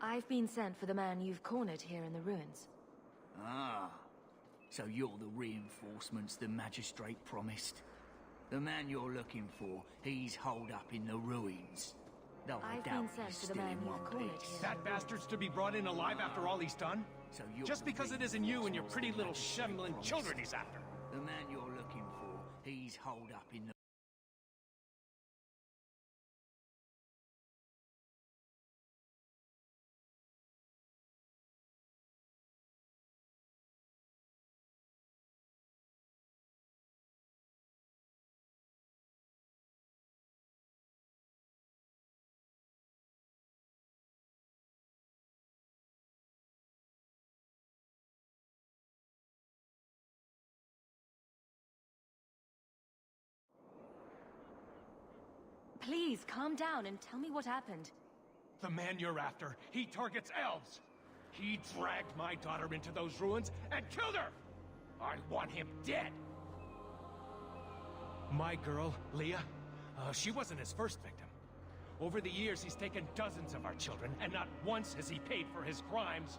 I've been sent for the man you've cornered here in the ruins. Ah, so you're the reinforcements the magistrate promised. The man you're looking for, he's holed up in the ruins. Though I I've doubt been sent he's for still the man in you've one cornered piece. here. That bastard's to be brought in alive after all he's done? So you're Just the because it isn't you and your pretty little reinforcements the shambling magistrate children promised. he's after. The man you're looking for, he's holed up in the... Please, calm down and tell me what happened. The man you're after, he targets elves. He dragged my daughter into those ruins and killed her! I want him dead! My girl, Leah, she wasn't his first victim. Over the years, he's taken dozens of our children, and not once has he paid for his crimes.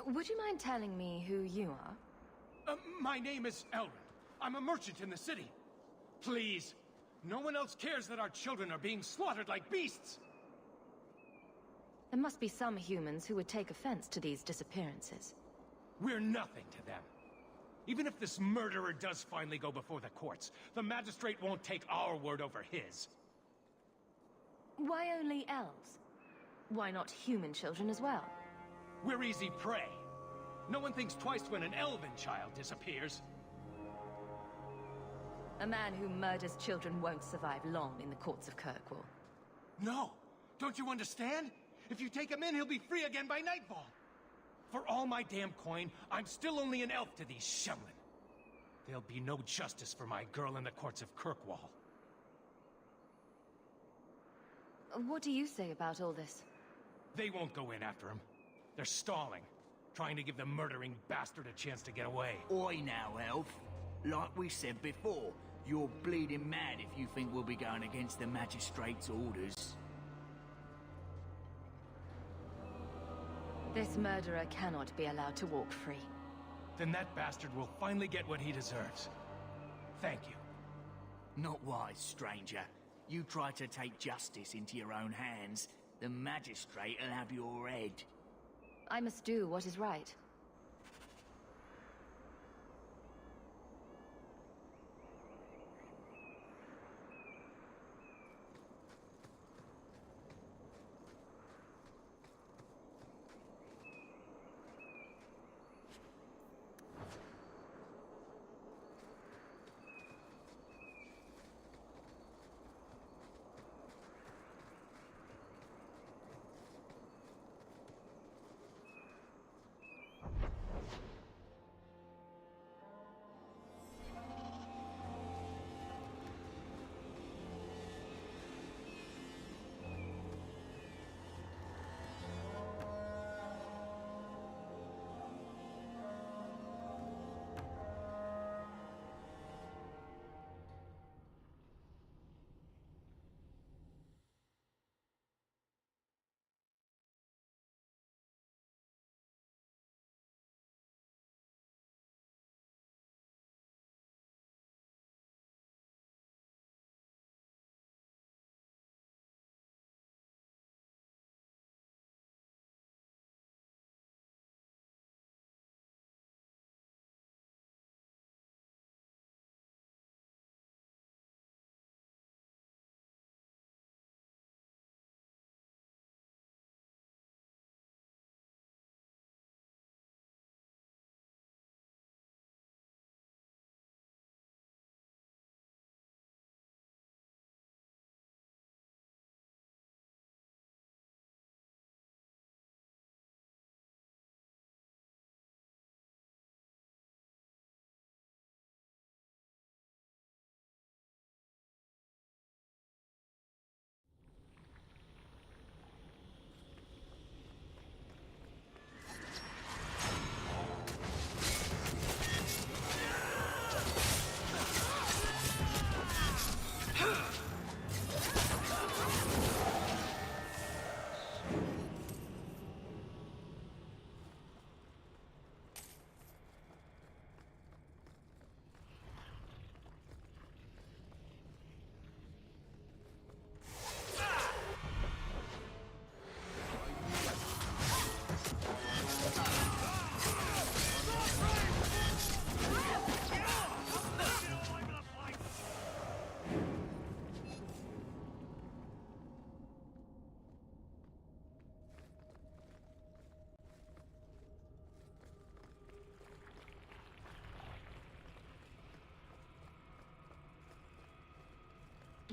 Would you mind telling me who you are? My name is Elrin. I'm a merchant in the city. Please, no one else cares that our children are being slaughtered like beasts. There must be some humans who would take offense to these disappearances. We're nothing to them. Even if this murderer does finally go before the courts, the magistrate won't take our word over his. Why only elves? Why not human children as well? We're easy prey. No one thinks twice when an elven child disappears. A man who murders children won't survive long in the courts of Kirkwall. No! Don't you understand? If you take him in, he'll be free again by nightfall. For all my damn coin, I'm still only an elf to these Shemlin. There'll be no justice for my girl in the courts of Kirkwall. What do you say about all this? They won't go in after him. They're stalling, trying to give the murdering bastard a chance to get away. Oi now, elf. Like we said before, you're bleeding mad if you think we'll be going against the magistrate's orders. This murderer cannot be allowed to walk free. Then that bastard will finally get what he deserves. Thank you. Not wise, stranger. You try to take justice into your own hands, the magistrate'll have your head. I must do what is right.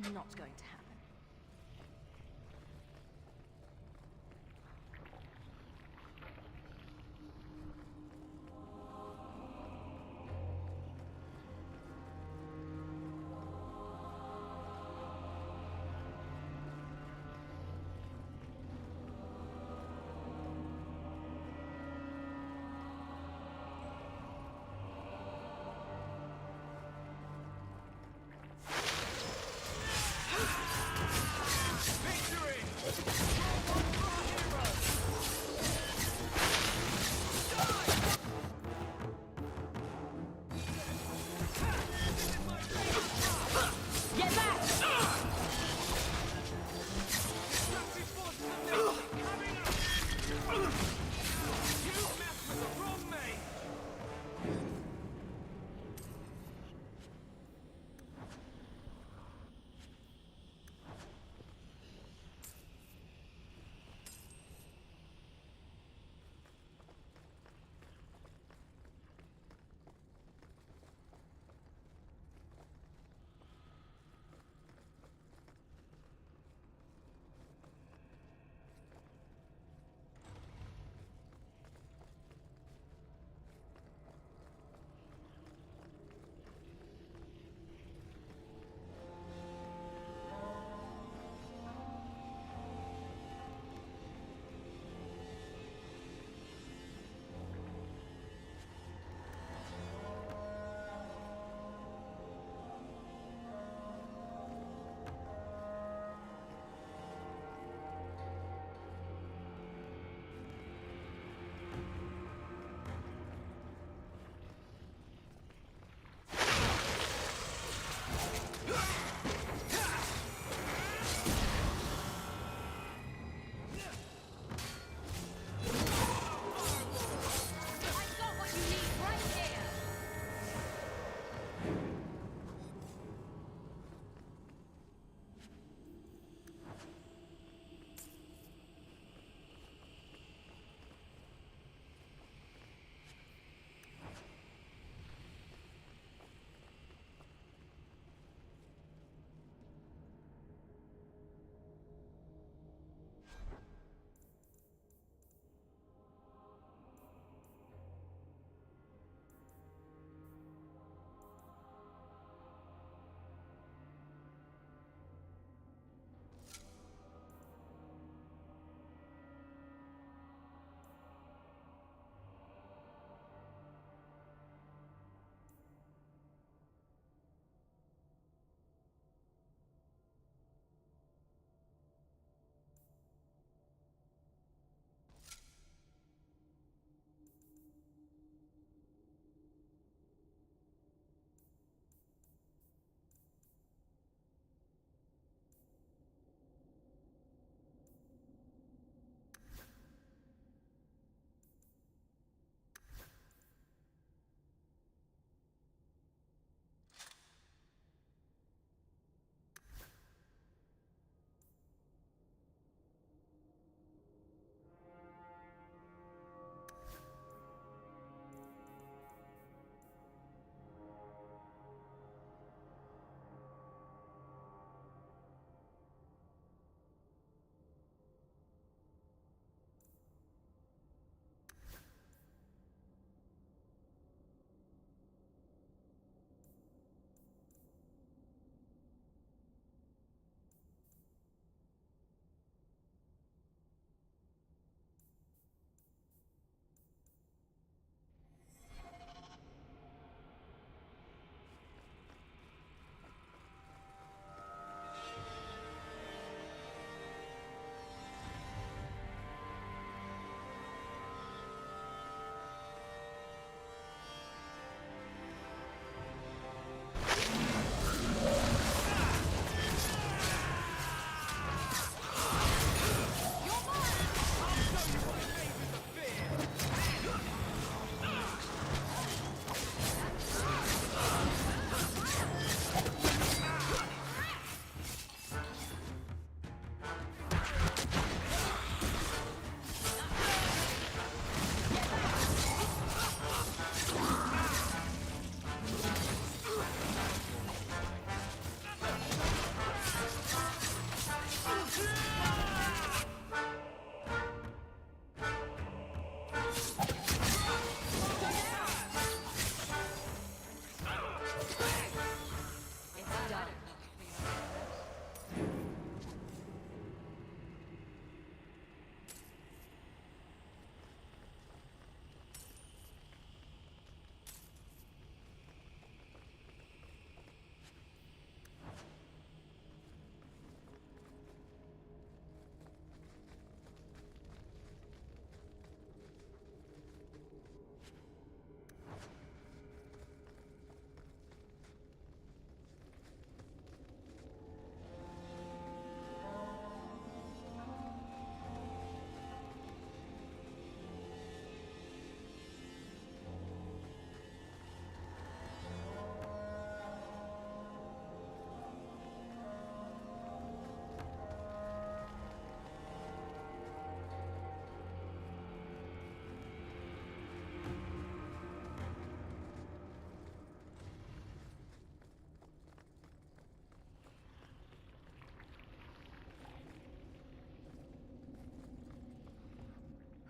not going to happen.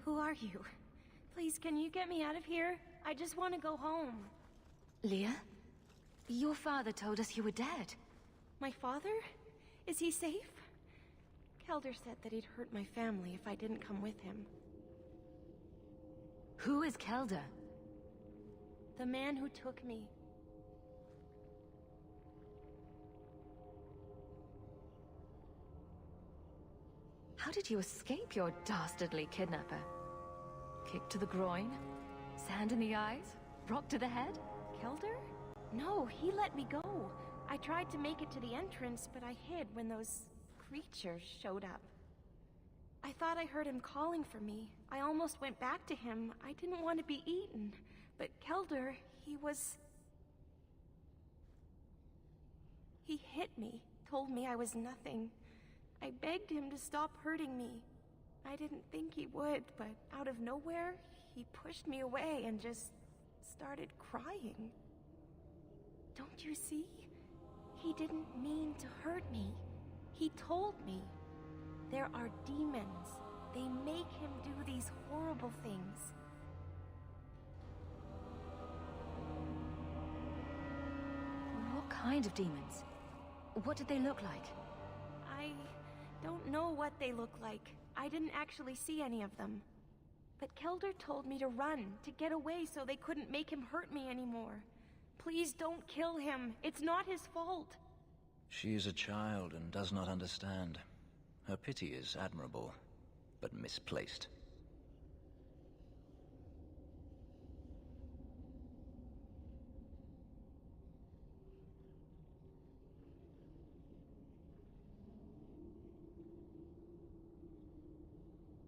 Who are you? Please, can you get me out of here? I just want to go home. Leah? Your father told us you were dead. My father? Is he safe? Kelder said that he'd hurt my family if I didn't come with him. Who is Kelder? The man who took me. How did you escape your dastardly kidnapper? Kick to the groin? Sand in the eyes? Rock to the head? Kelder? No, he let me go. I tried to make it to the entrance, but I hid when those creatures showed up. I thought I heard him calling for me. I almost went back to him. I didn't want to be eaten. But Kelder, He hit me, told me I was nothing. I begged him to stop hurting me. I didn't think he would, but out of nowhere, he pushed me away and just started crying. Don't you see? He didn't mean to hurt me. He told me. There are demons. They make him do these horrible things. What kind of demons? What did they look like? I don't know what they look like. I didn't actually see any of them. But Kelder told me to run, to get away so they couldn't make him hurt me anymore. Please don't kill him. It's not his fault. She is a child and does not understand. Her pity is admirable, but misplaced.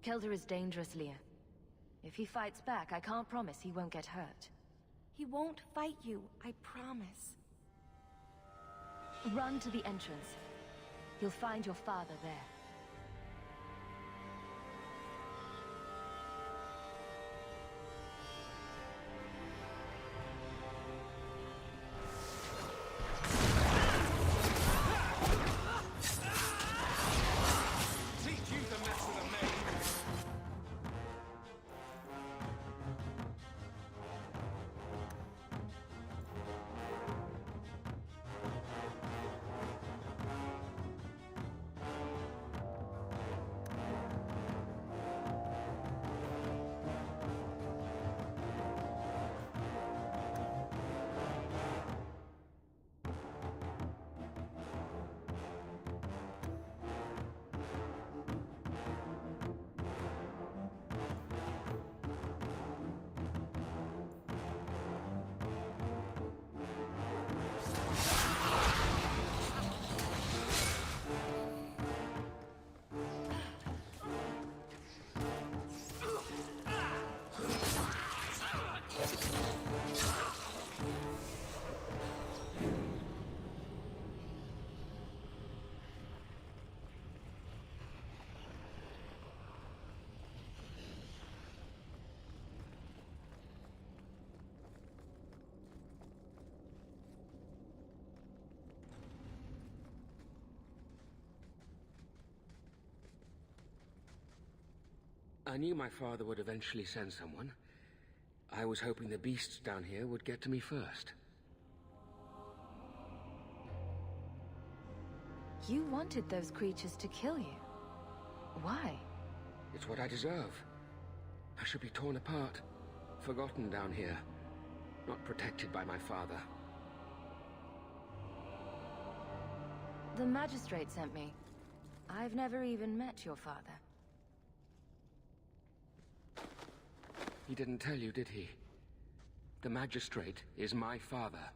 Kelder is dangerous, Leah. If he fights back, I can't promise he won't get hurt. He won't fight you, I promise. Run to the entrance. You'll find your father there. I knew my father would eventually send someone. I was hoping the beasts down here would get to me first. You wanted those creatures to kill you. Why? It's what I deserve. I should be torn apart, forgotten down here, not protected by my father. The magistrate sent me. I've never even met your father. He didn't tell you, did he? The magistrate is my father.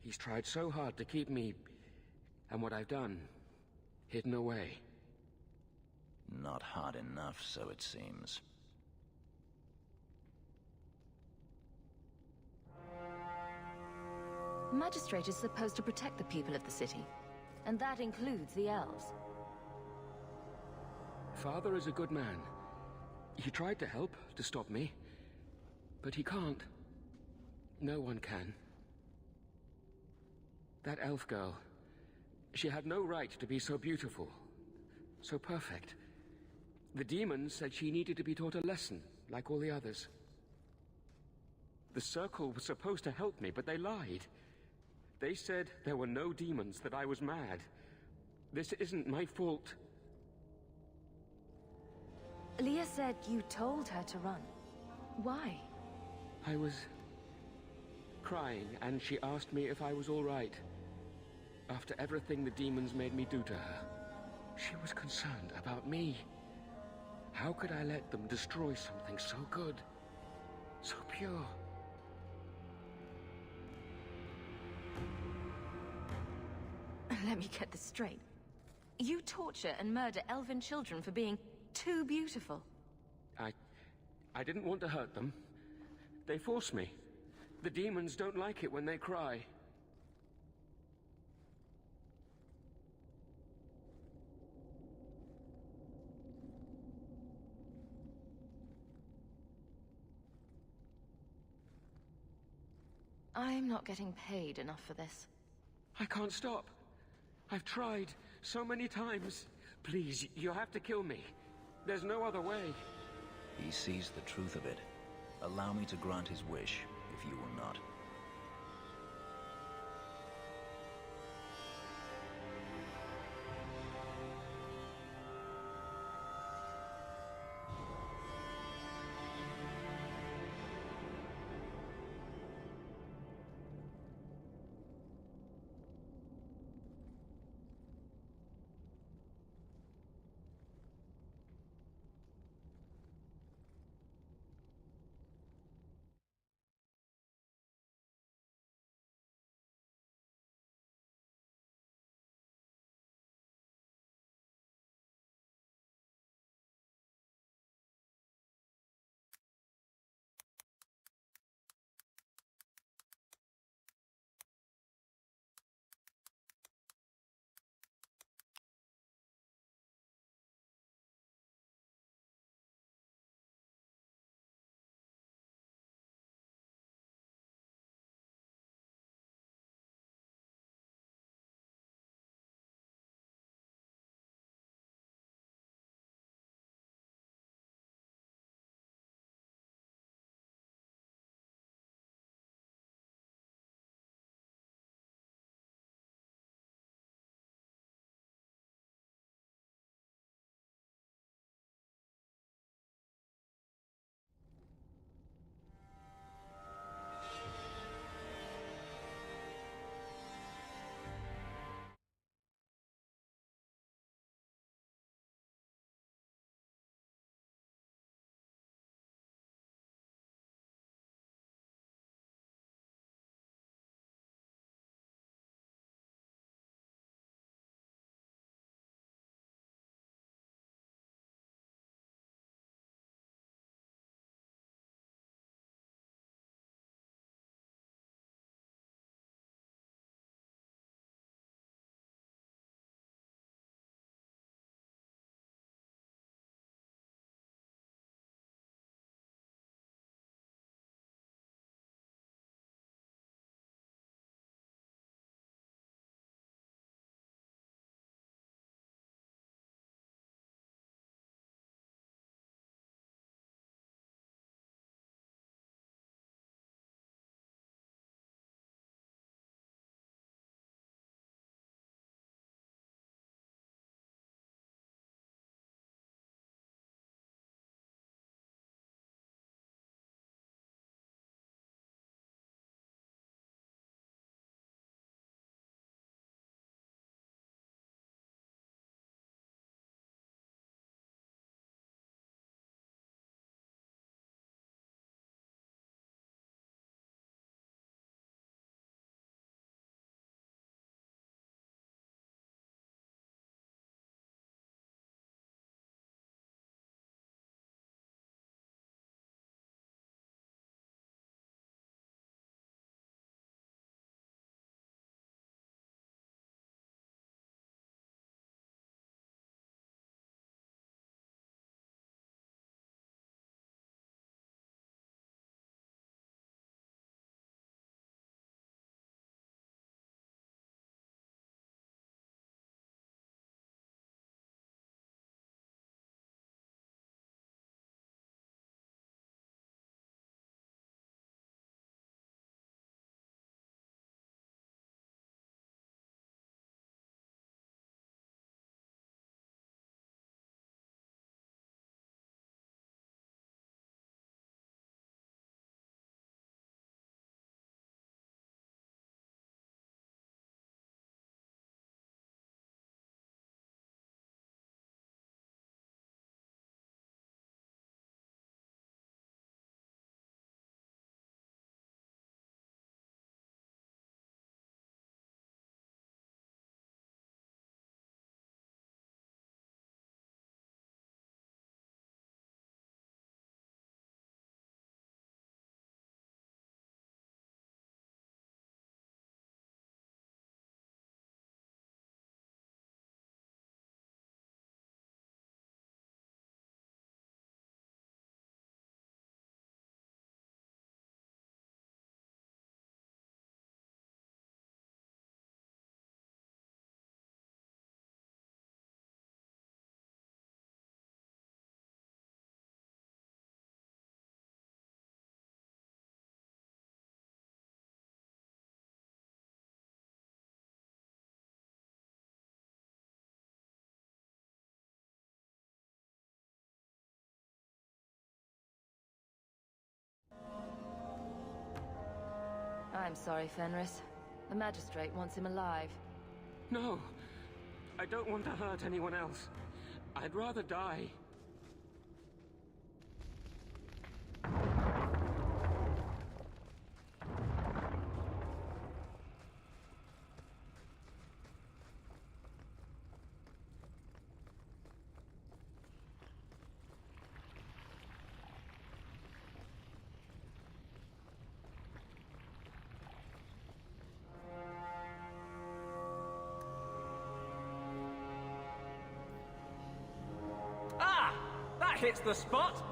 He's tried so hard to keep me, and what I've done, hidden away. Not hard enough, so it seems. The magistrate is supposed to protect the people of the city, and that includes the elves. Father is a good man. He tried to help, to stop me, but he can't. No one can. That elf girl, she had no right to be so beautiful, so perfect. The demon said she needed to be taught a lesson, like all the others. The circle was supposed to help me, but they lied. They said there were no demons, that I was mad. This isn't my fault. Leah said you told her to run. Why? I was crying, and she asked me if I was all right. After everything the demons made me do to her, she was concerned about me. How could I let them destroy something so good, so pure? Let me get this straight. You torture and murder elven children for being too beautiful. I didn't want to hurt them. They forced me. The demons don't like it when they cry. I'm not getting paid enough for this. I can't stop. I've tried so many times. Please, you have to kill me. There's no other way. He sees the truth of it. Allow me to grant his wish, if you will not. I'm sorry, Fenris. The magistrate wants him alive. No. I don't want to hurt anyone else. I'd rather die. Hits the spot.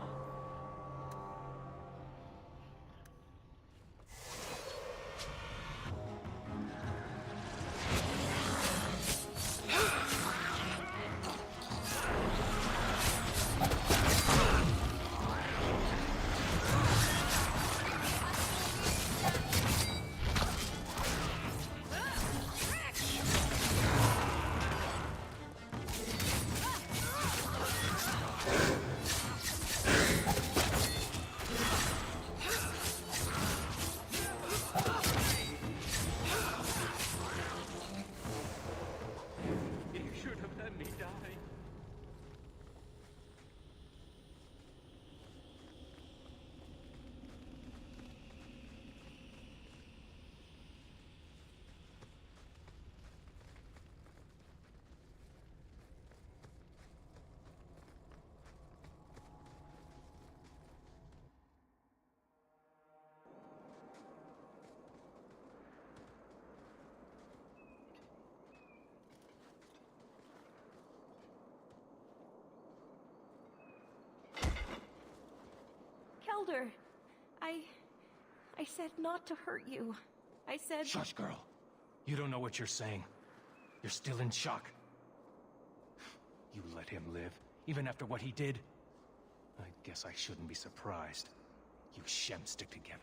Elder, I said not to hurt you. I said... Shush, girl. You don't know what you're saying. You're still in shock. You let him live, even after what he did? I guess I shouldn't be surprised. You Shem stick together.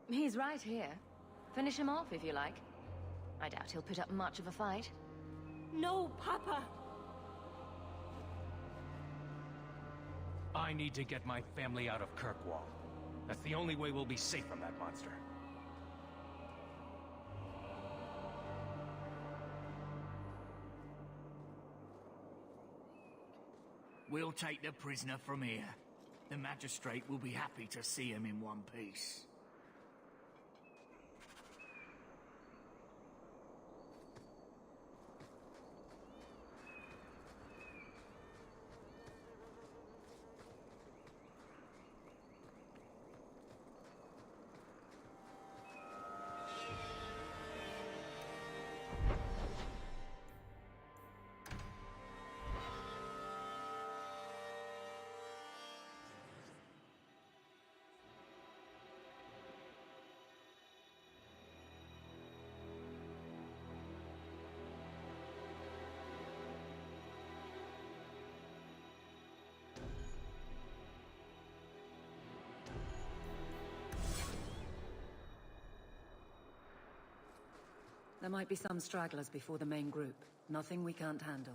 He's right here. Finish him off, if you like. I doubt he'll put up much of a fight. No, Papa! I need to get my family out of Kirkwall. That's the only way we'll be safe from that monster. We'll take the prisoner from here. The magistrate will be happy to see him in one piece. There might be some stragglers before the main group. Nothing we can't handle.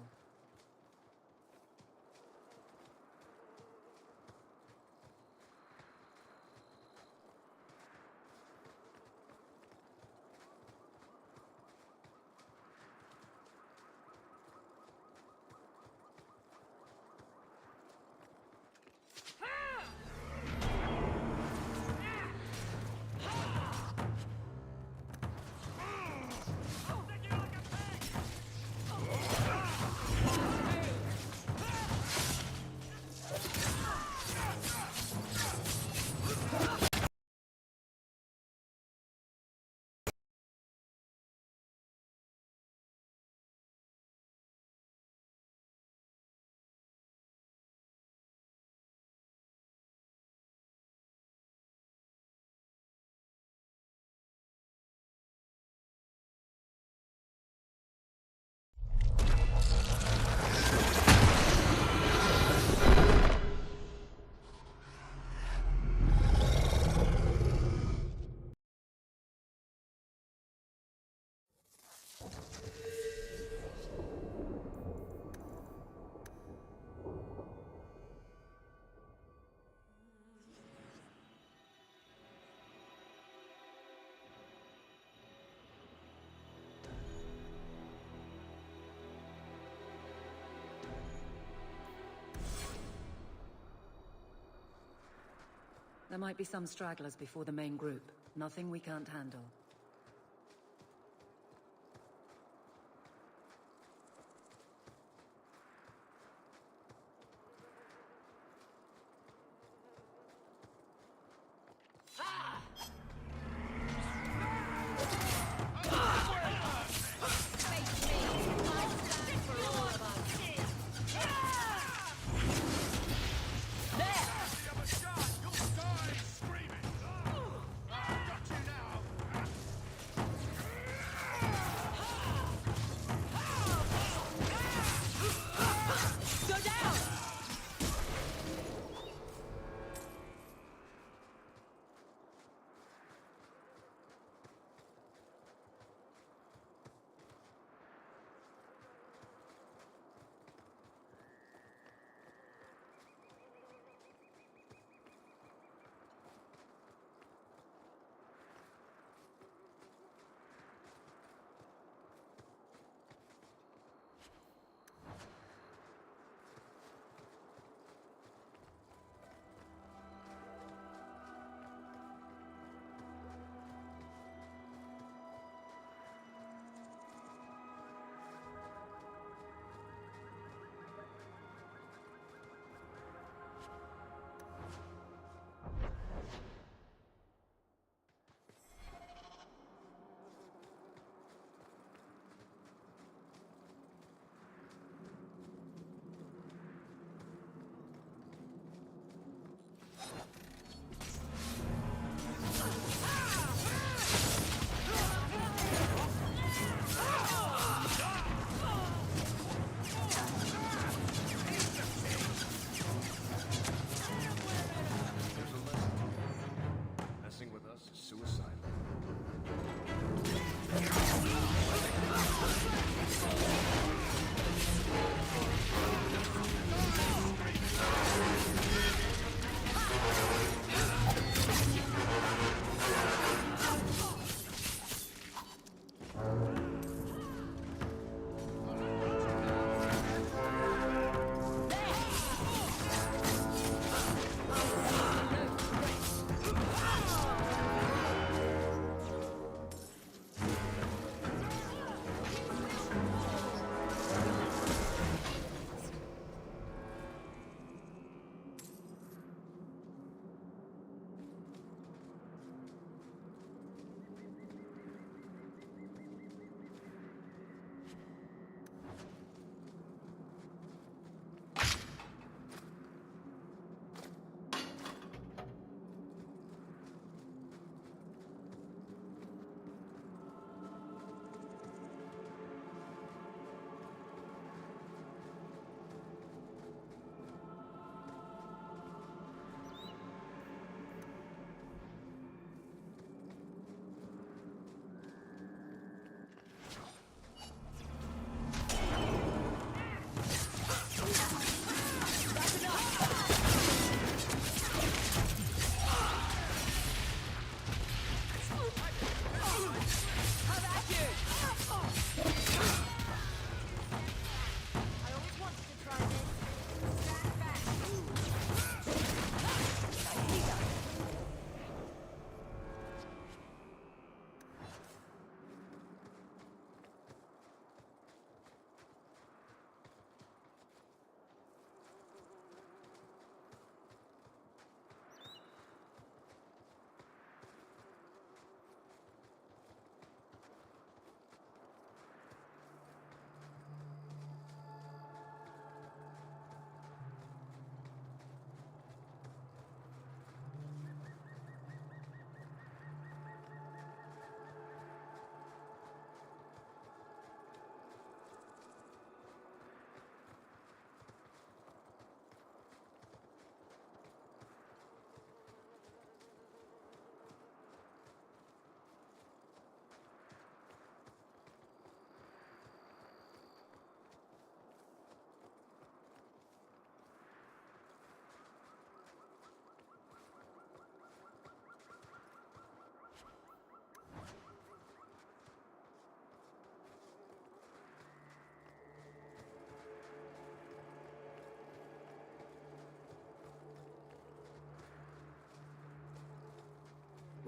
There might be some stragglers before the main group. Nothing we can't handle.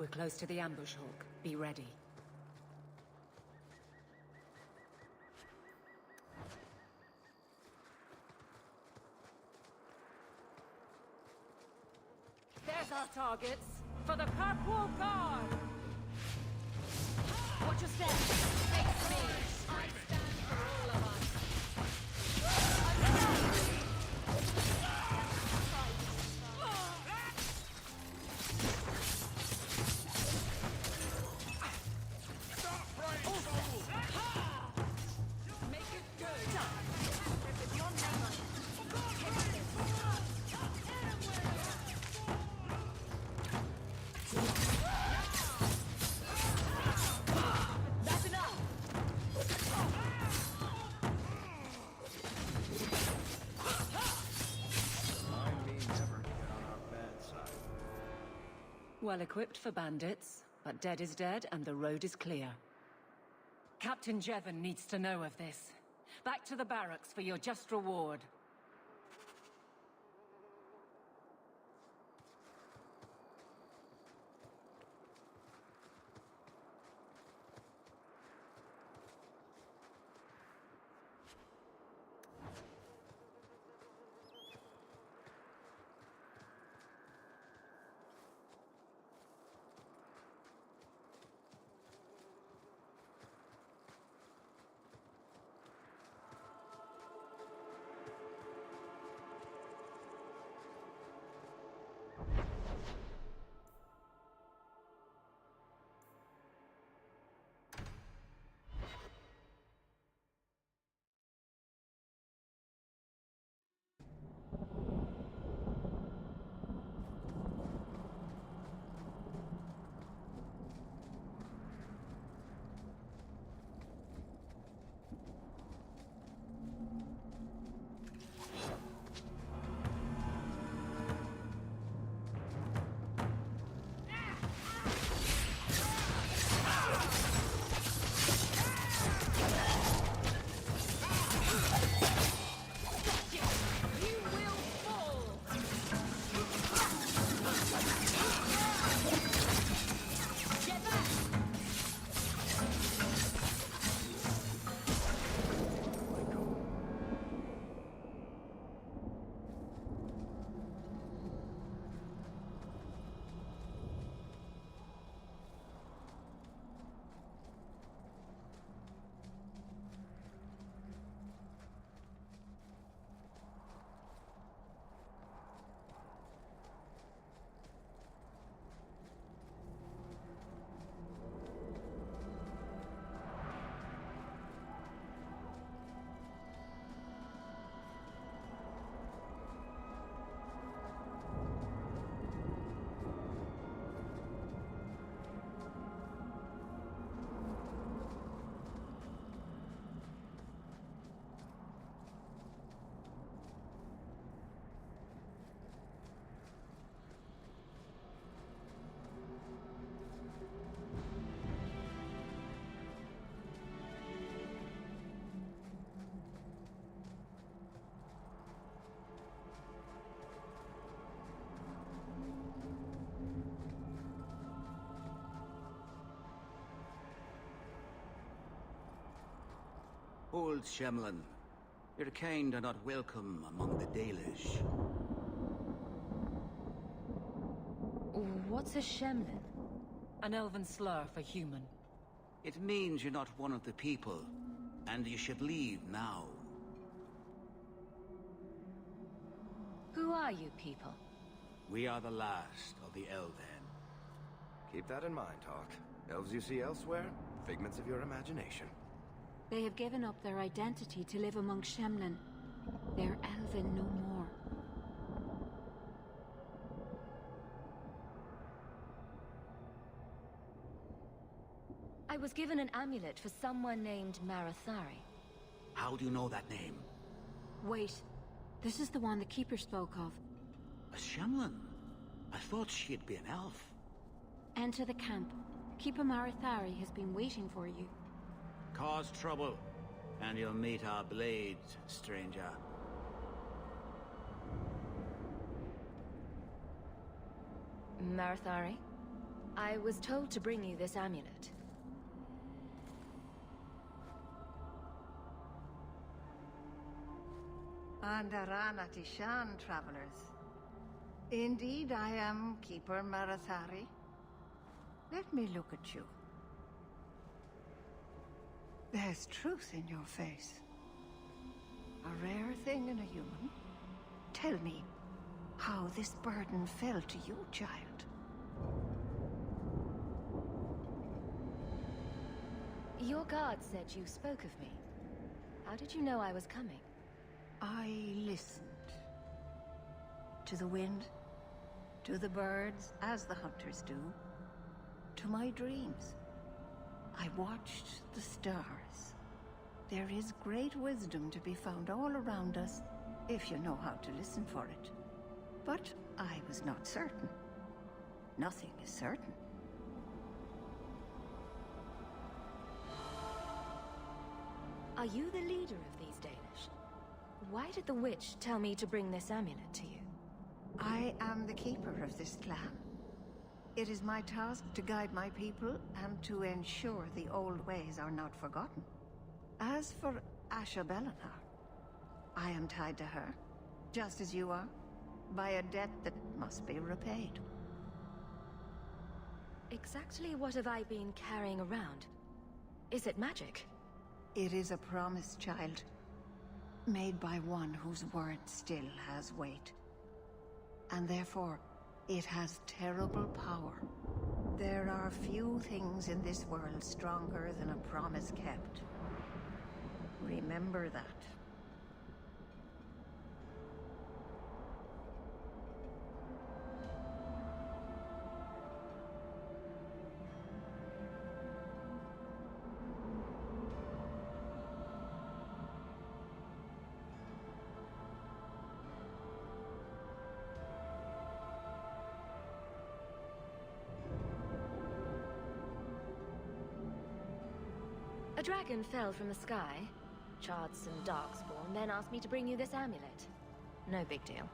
we're close to the ambush hawk. Be ready. There's our targets for the Purple Guard. Watch your step. Face me. I stand for all of us. Make it good. That's enough. Well equipped for bandits, but dead is dead and the road is clear. Captain Jevon needs to know of this. Back to the barracks for your just reward. Old Shemlin, your kind are not welcome among the Dalish. What's a Shemlin? An elven slur for human. It means you're not one of the people, and you should leave now. Who are you people? We are the last of the Elven. Keep that in mind, Hawk. Elves you see elsewhere, figments of your imagination. They have given up their identity to live among Shemlin. They're elven no more. I was given an amulet for someone named Marathari. How do you know that name? Wait, this is the one the Keeper spoke of. A Shemlin? I thought she'd be an elf. Enter the camp. Keeper Marathari has been waiting for you. Cause trouble, and you'll meet our blades, stranger. Marathari? I was told to bring you this amulet. Andaranati Shan, travelers. Indeed, I am Keeper Marathari. Let me look at you. There's truth in your face. A rare thing in a human. Tell me how this burden fell to you, child. Your guard said you spoke of me. How did you know I was coming? I listened. To the wind, to the birds, as the hunters do, to my dreams. I watched the stars. There is great wisdom to be found all around us, if you know how to listen for it. But I was not certain. Nothing is certain. Are you the leader of these Danish? Why did the witch tell me to bring this amulet to you? I am the keeper of this clan. It is my task to guide my people and to ensure the old ways are not forgotten. As for Asha Belenar, I am tied to her, just as you are, by a debt that must be repaid. Exactly what have I been carrying around? Is it magic? It is a promise, child, made by one whose word still has weight. And therefore, it has terrible power. There are few things in this world stronger than a promise kept. Remember that. A dragon fell from the sky, charred some darkspawn, then asked me to bring you this amulet. No big deal.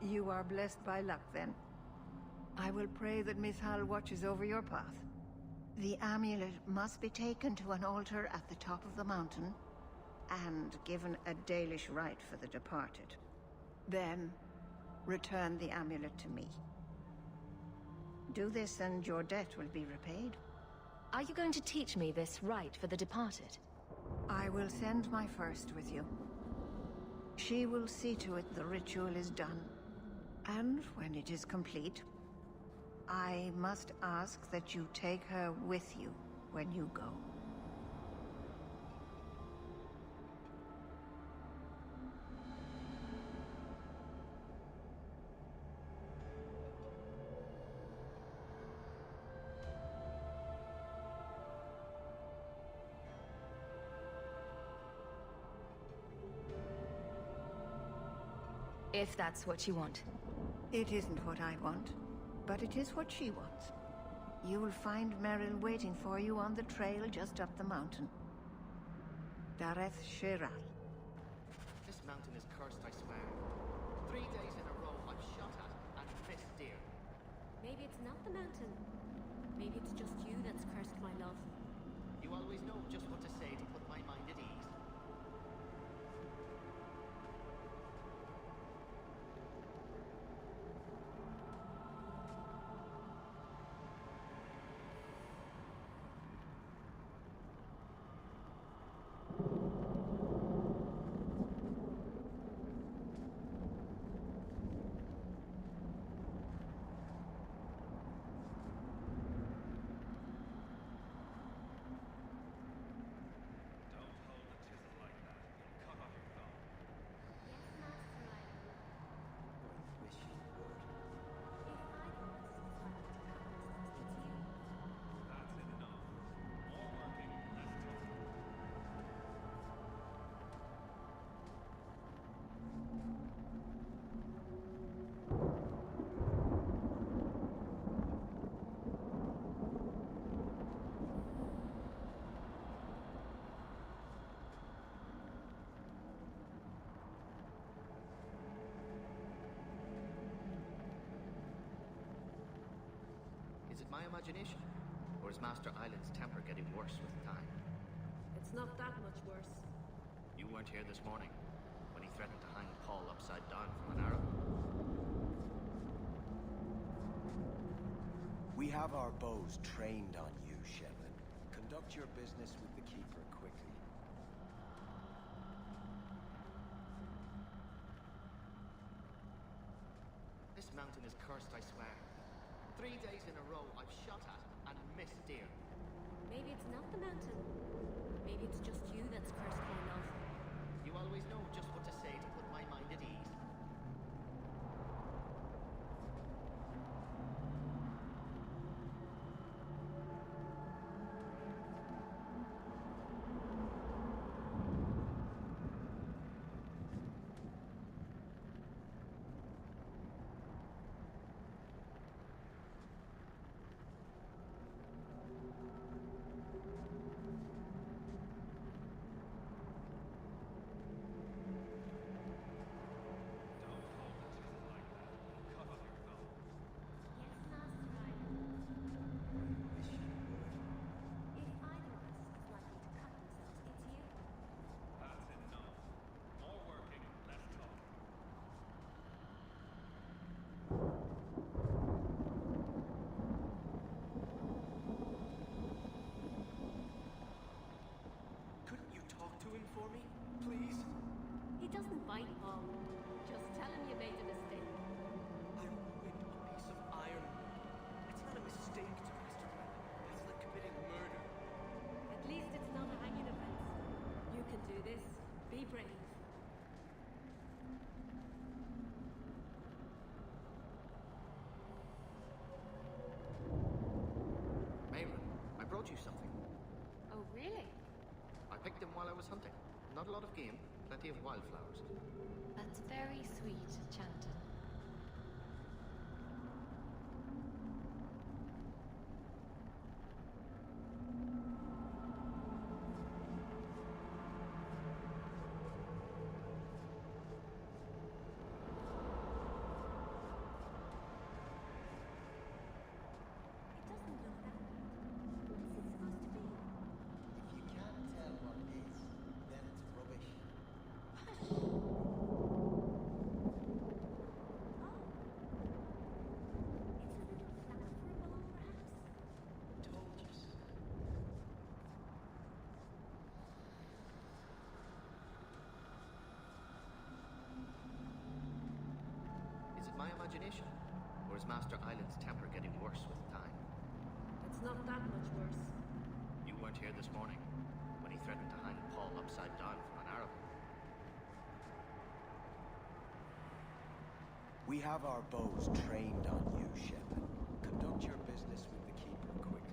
You are blessed by luck, then. I will pray that Miss Hal watches over your path. The amulet must be taken to an altar at the top of the mountain, and given a Dalish rite for the departed. Then, return the amulet to me. Do this and your debt will be repaid. Are you going to teach me this rite for the departed? I will send my first with you. She will see to it the ritual is done. And when it is complete, I must ask that you take her with you when you go. If that's what you want. It isn't what I want, but it is what she wants. You will find Meryl waiting for you on the trail just up the mountain. Dareth Shirai. This mountain is cursed, I swear. 3 days in a row I've shot at and missed deer. Maybe it's not the mountain. Maybe it's just you that's cursed, my love. You always know just what to say to put my mind at ease. Is it my imagination? Or is Master Island's temper getting worse with time? It's not that much worse. You weren't here this morning when he threatened to hang Paul upside down from an arrow. We have our bows trained on you, Shevlin. Conduct your business with the Keeper quickly. This mountain is cursed, I swear. 3 days in a row I've shot at and missed deer. Maybe it's not the mountain. Maybe it's just you that's cursed, my love. You always know just what to say to put my mind at ease. For me, please? He doesn't bite, Paul. Just tell him you made a mistake. I ruined a piece of iron. It's not a mistake to Master Island. That's like committing murder. At least it's not a hanging offense. You can do this. Be brave. Mayron, I brought you something. Oh, really? I picked them while I was hunting. Not a lot of game, plenty of wildflowers. That's very sweet, Chanton. My imagination? Or is Master Island's temper getting worse with time? It's not that much worse. You weren't here this morning when he threatened to hang Paul upside down from an arrow. We have our bows trained on you, Shevlin. Conduct your business with the Keeper quickly.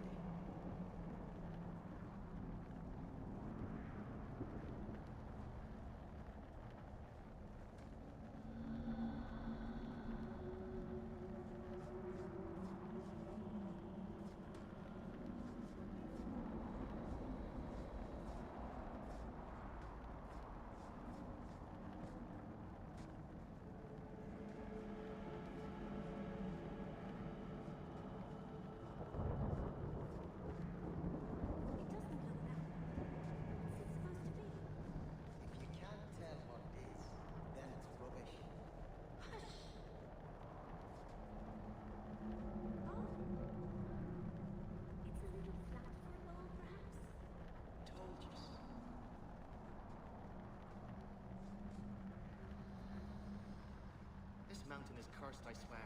Mountain is cursed, I swear.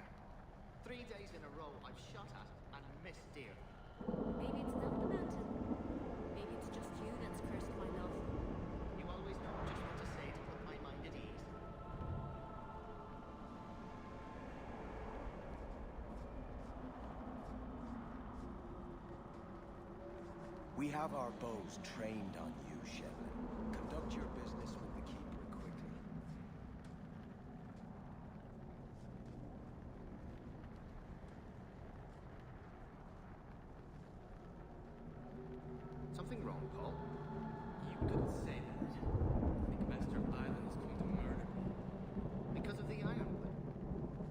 3 days in a row I've shot at and missed deer. Maybe it's not the mountain. Maybe it's just you that's cursed, my love. You always know just what to say to put my mind at ease. We have our bows trained on you, Shevlin. Conduct your business with the Keeper quickly. Something wrong, Paul? You couldn't say that. I think Master Island is going to murder me. Because of the iron, then?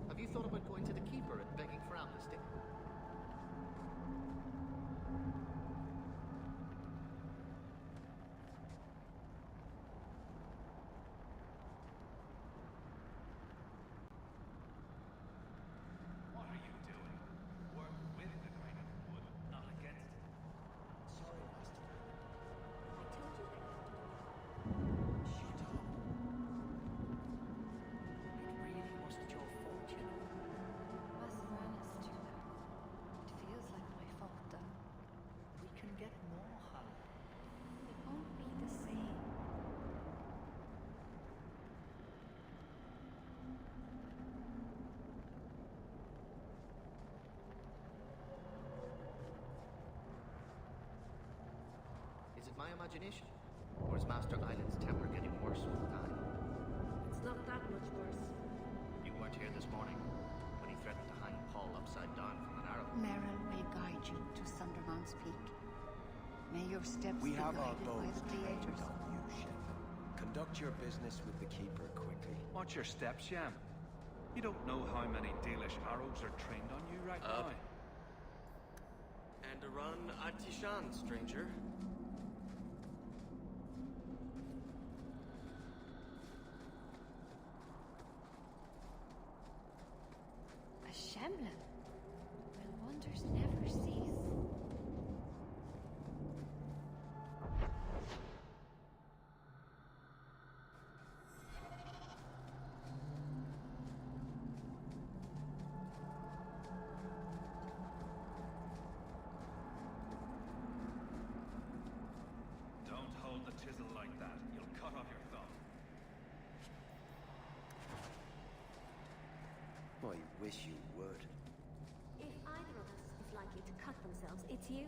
Have you thought about going to the Keeper and begging for amnesty? my imagination? Or is Master Island's temper getting worse with time? It's not that much worse. You weren't here this morning when he threatened to hang Paul upside down from an arrow. Merrill will guide you to Sundermount's Peak. May your steps We be have our guided by bows the trained creators. on you, Shepard. Conduct your business with the Keeper quickly. Watch your steps, Sham. You don't know how many Dalish arrows are trained on you right now. And a run at Tishan, stranger. A Shemlin? Will wonders never cease? Don't hold the chisel like that. You'll cut off your thumb. I wish you would. If either of us is likely to cut themselves, it's you.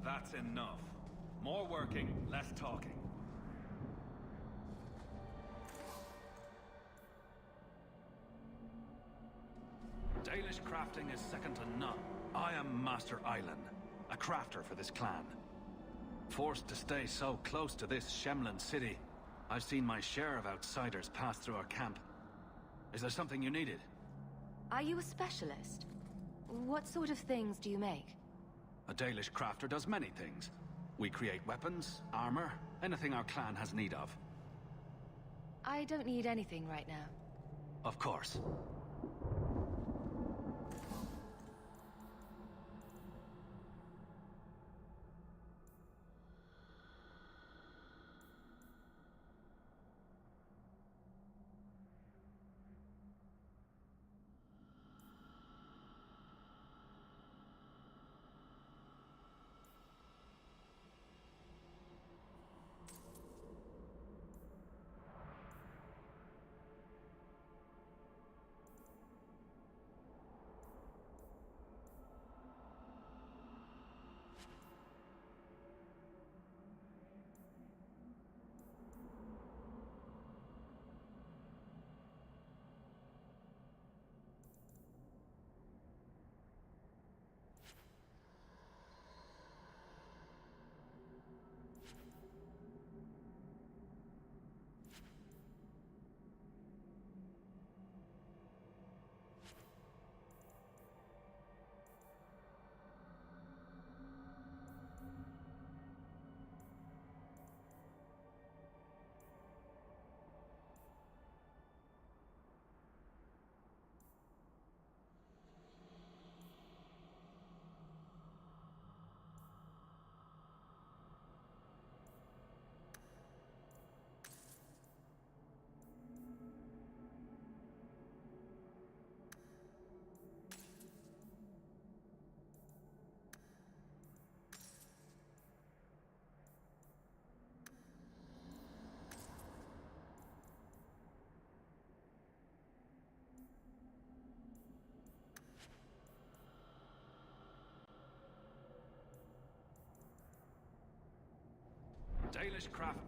That's enough. More working, less talking. Dalish crafting is second to none. I am Master Island, a crafter for this clan. Forced to stay so close to this Shemlin city, I've seen my share of outsiders pass through our camp. Is there something you needed? Are you a specialist? What sort of things do you make? A Dalish crafter does many things. We create weapons, armor, anything our clan has need of. I don't need anything right now. Of course. Dalish craft.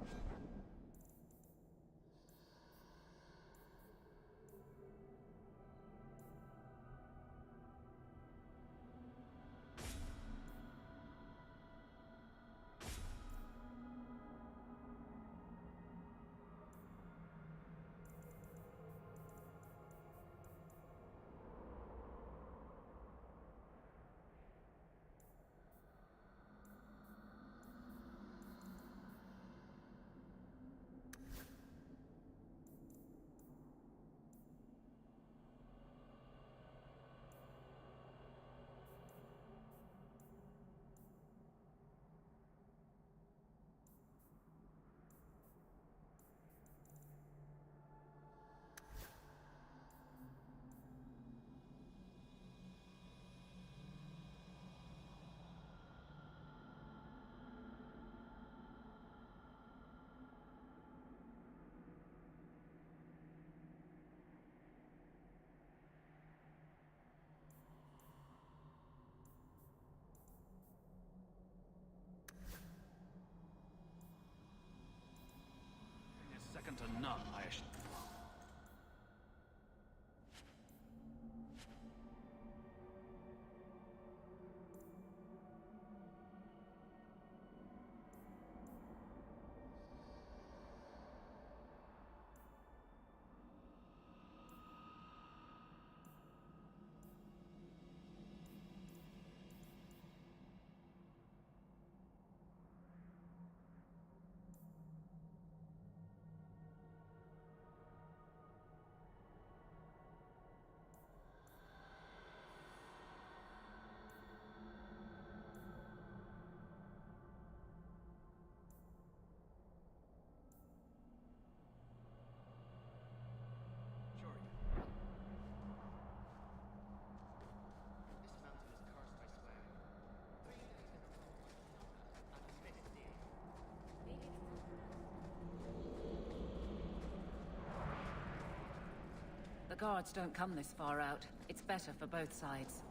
the guards don't come this far out. It's better for both sides.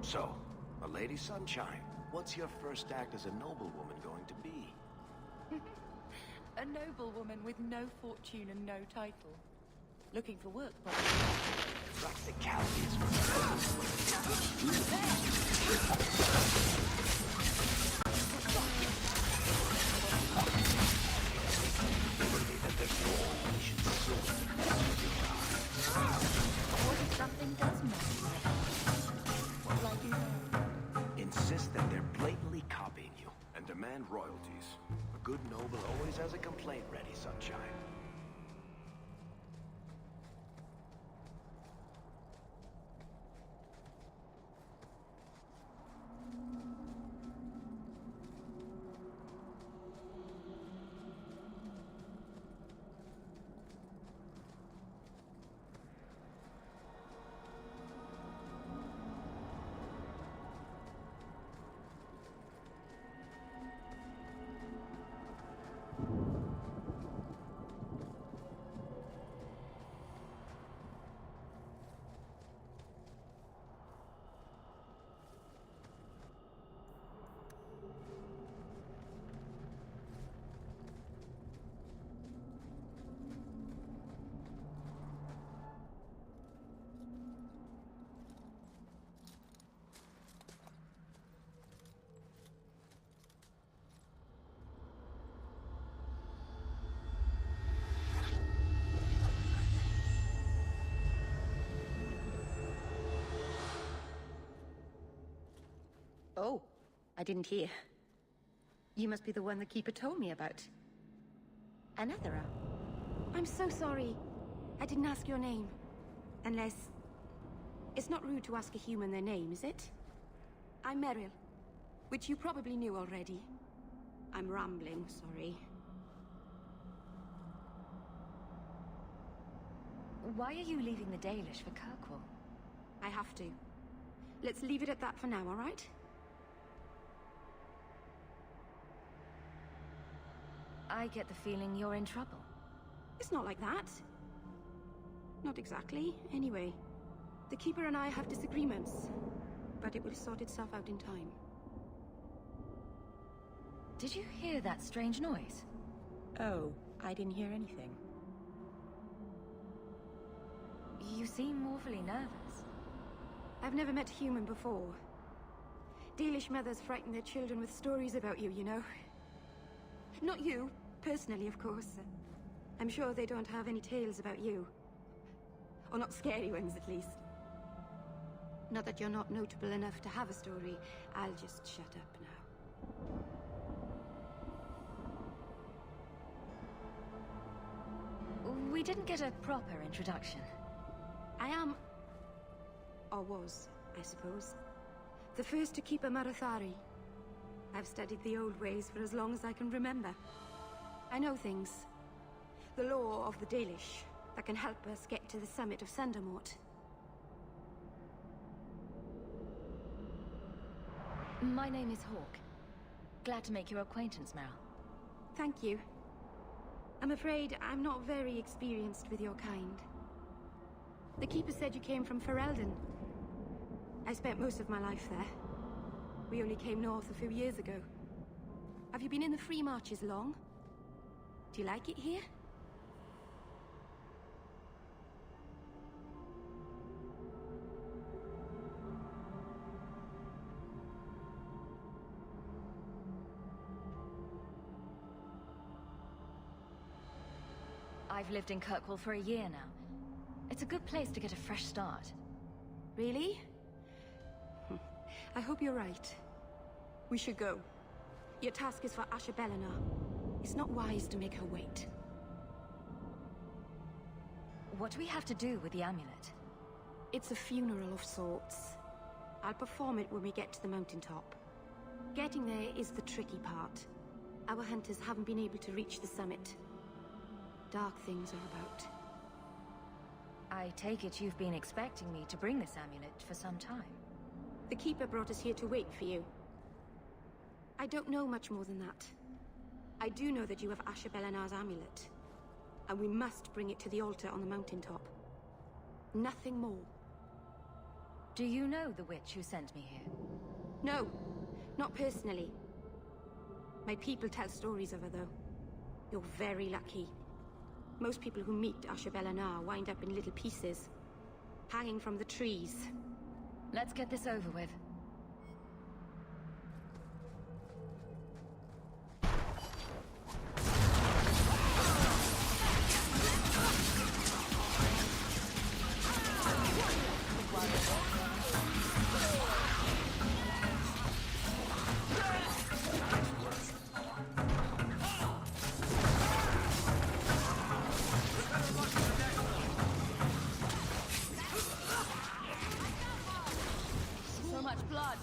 So, a Lady Sunshine, what's your first act as a noblewoman going to be? A noblewoman with no fortune and no title. Looking for work, probably. Practicalities. What if something does matter? Insist that they're blatantly copying you and demand royalties. A good noble always has a complaint ready, Sunshine. Oh, I didn't hear. You must be the one the Keeper told me about. Another. I'm so sorry. I didn't ask your name. Unless... It's not rude to ask a human their name, is it? I'm Meryl, which you probably knew already. I'm rambling, sorry. Why are you leaving the Dalish for Kirkwall? I have to. Let's leave it at that for now, all right? I get the feeling you're in trouble. It's not like that. Not exactly, anyway. The Keeper and I have disagreements, but it will sort itself out in time. Did you hear that strange noise? Oh, I didn't hear anything. You seem awfully nervous. I've never met a human before. Dalish mothers frighten their children with stories about you, you know. Not you, personally, of course. I'm sure they don't have any tales about you. Or not scary ones, at least. Not that you're not notable enough to have a story. I'll just shut up now. We didn't get a proper introduction. I am... or was, I suppose. The first to keep a Marathari. I've studied the old ways for as long as I can remember. I know things. The law of the Dalish that can help us get to the summit of Sundermort. My name is Hawk. Glad to make your acquaintance, Meryl. Thank you. I'm afraid I'm not very experienced with your kind. The Keeper said you came from Ferelden. I spent most of my life there. We only came north a few years ago. Have you been in the Free Marches long? Do you like it here? I've lived in Kirkwall for a year now. It's a good place to get a fresh start. Really? I hope you're right. We should go. Your task is for Asher Bellinar. It's not wise to make her wait. What do we have to do with the amulet? It's a funeral of sorts. I'll perform it when we get to the mountaintop. Getting there is the tricky part. Our hunters haven't been able to reach the summit. Dark things are about. I take it you've been expecting me to bring this amulet for some time. The Keeper brought us here to wait for you. I don't know much more than that. I do know that you have Asher Belenar's amulet, and we must bring it to the altar on the mountaintop. Nothing more. Do you know the witch who sent me here? No, not personally. My people tell stories of her, though. You're very lucky. Most people who meet Asher Belenar wind up in little pieces, hanging from the trees. Let's get this over with. So much blood.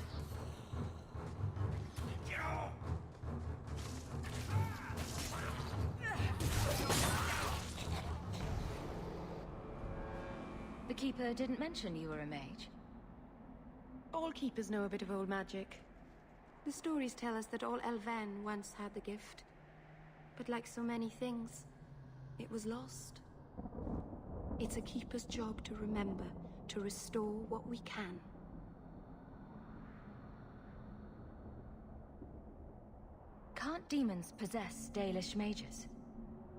The Keeper didn't mention you were a mage. All keepers know a bit of old magic. The stories tell us that all Elven once had the gift. But like so many things, it was lost. It's a keeper's job to remember, to restore what we can. Can't demons possess Dalish mages?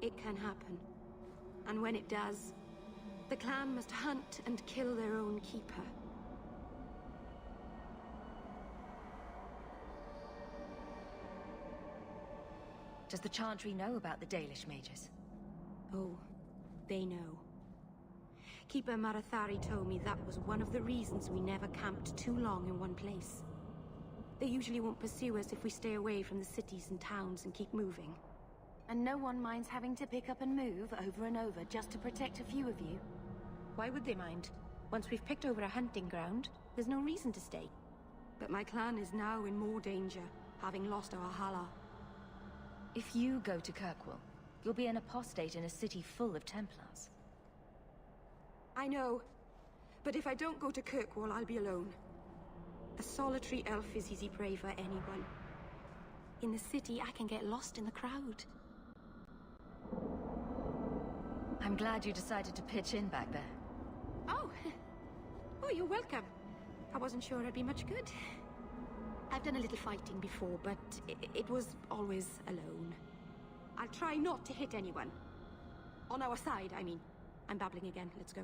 It can happen. And when it does, the clan must hunt and kill their own keeper. Does the Chantry know about the Dalish mages? Oh, they know. Keeper Marathari told me that was one of the reasons we never camped too long in one place. They usually won't pursue us if we stay away from the cities and towns and keep moving. And no one minds having to pick up and move over and over just to protect a few of you? Why would they mind? Once we've picked over a hunting ground, there's no reason to stay. But my clan is now in more danger, having lost our Hala. If you go to Kirkwall, you'll be an apostate in a city full of Templars. I know. But if I don't go to Kirkwall, I'll be alone. A solitary elf is easy prey for anyone. In the city, I can get lost in the crowd. I'm glad you decided to pitch in back there. Oh! Oh, you're welcome. I wasn't sure I'd be much good. I've done a little fighting before, but it was always alone. I'll try not to hit anyone. On our side, I mean. I'm babbling again. Let's go.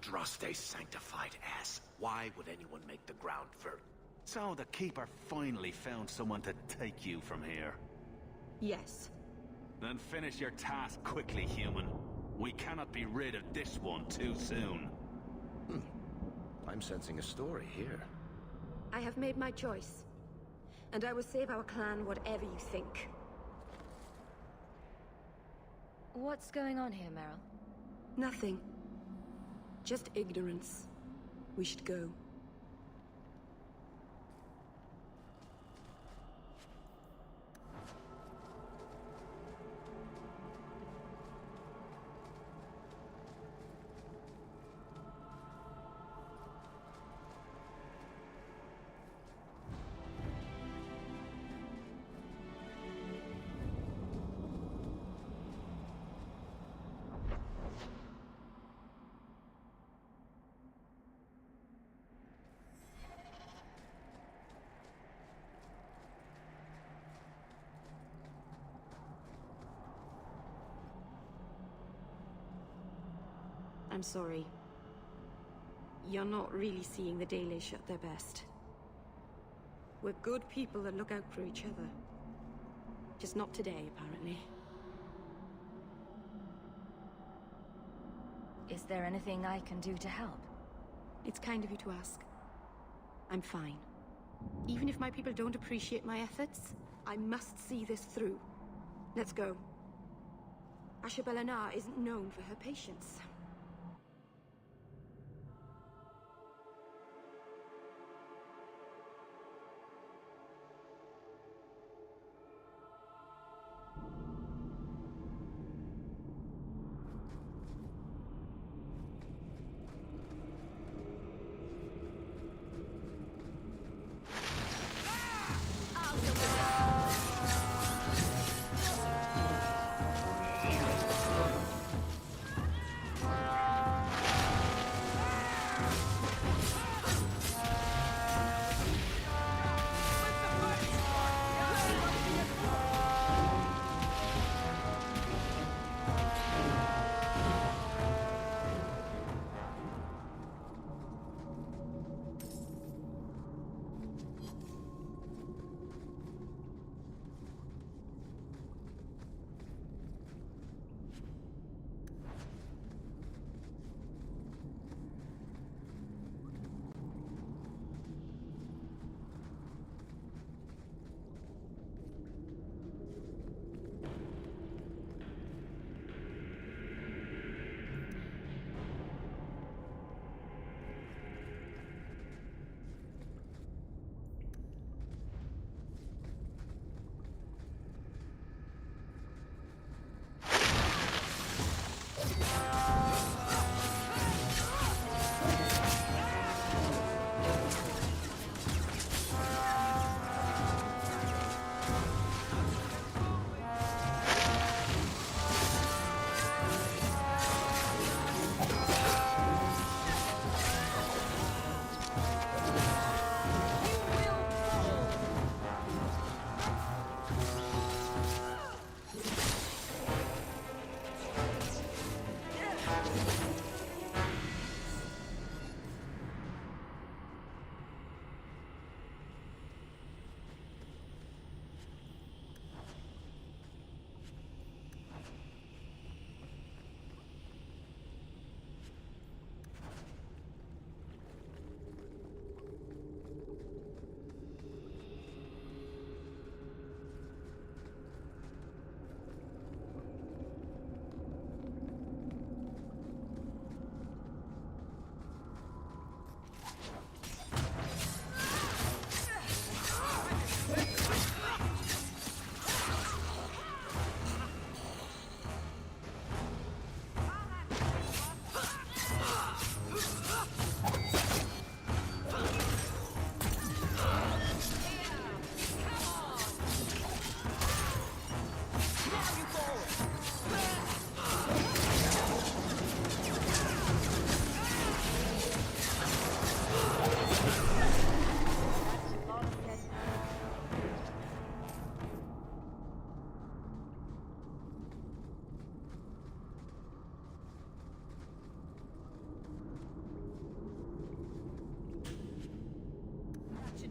Droste sanctified ass. Why would anyone make the ground for... So the Keeper finally found someone to take you from here. Yes. Then finish your task quickly, human. We cannot be rid of this one too soon. I'm sensing a story here. I have made my choice. And I will save our clan whatever you think. What's going on here, Meryl? Nothing. Just ignorance. We should go. I'm sorry. You're not really seeing the Dalish at their best. We're good people that look out for each other. Just not today, apparently. Is there anything I can do to help? It's kind of you to ask. I'm fine. Even if my people don't appreciate my efforts, I must see this through. Let's go. Ashabelana isn't known for her patience.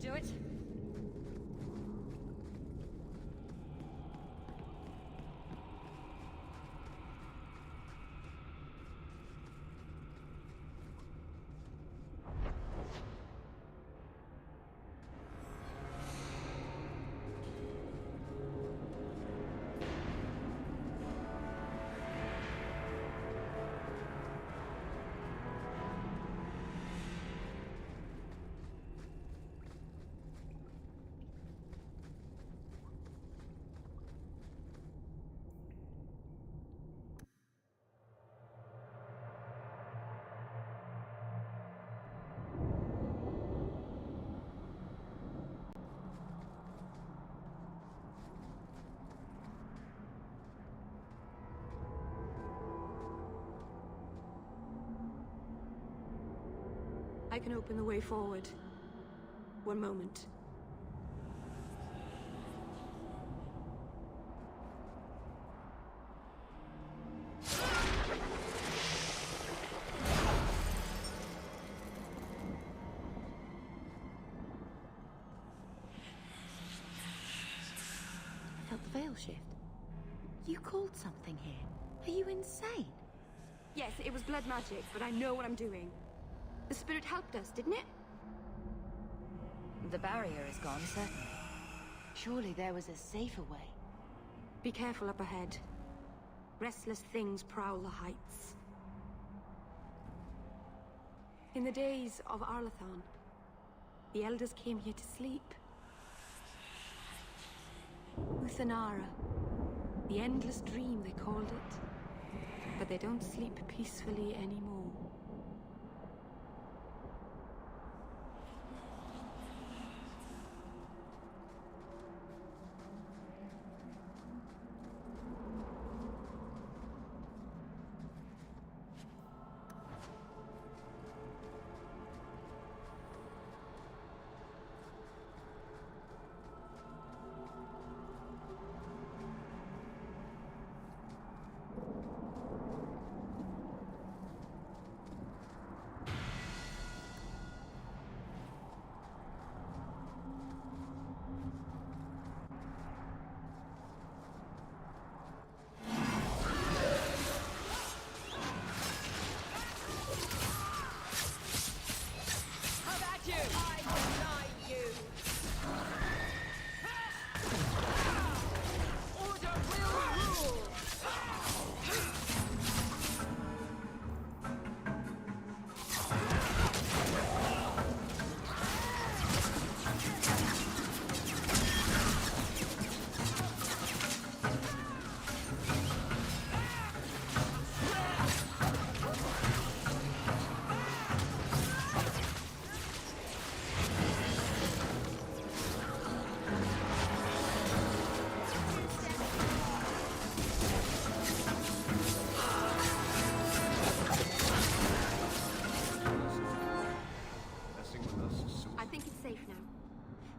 Do it. I can open the way forward. One moment. scale shift. You called something here. Are you insane? Yes, it was blood magic, but I know what I'm doing. The spirit helped us, didn't it? The barrier is gone, certainly. Surely there was a safer way. Be careful up ahead. Restless things prowl the heights. In the days of Arlathon, the elders came here to sleep. Uthanara, the endless dream they called it. But they don't sleep peacefully anymore.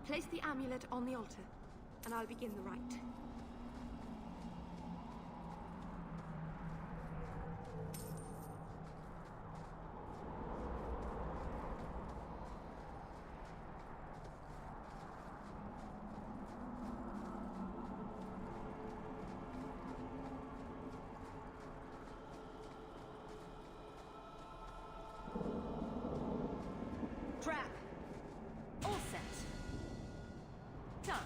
Place the amulet on the altar, and I'll begin the rite. Trap. All set. Done.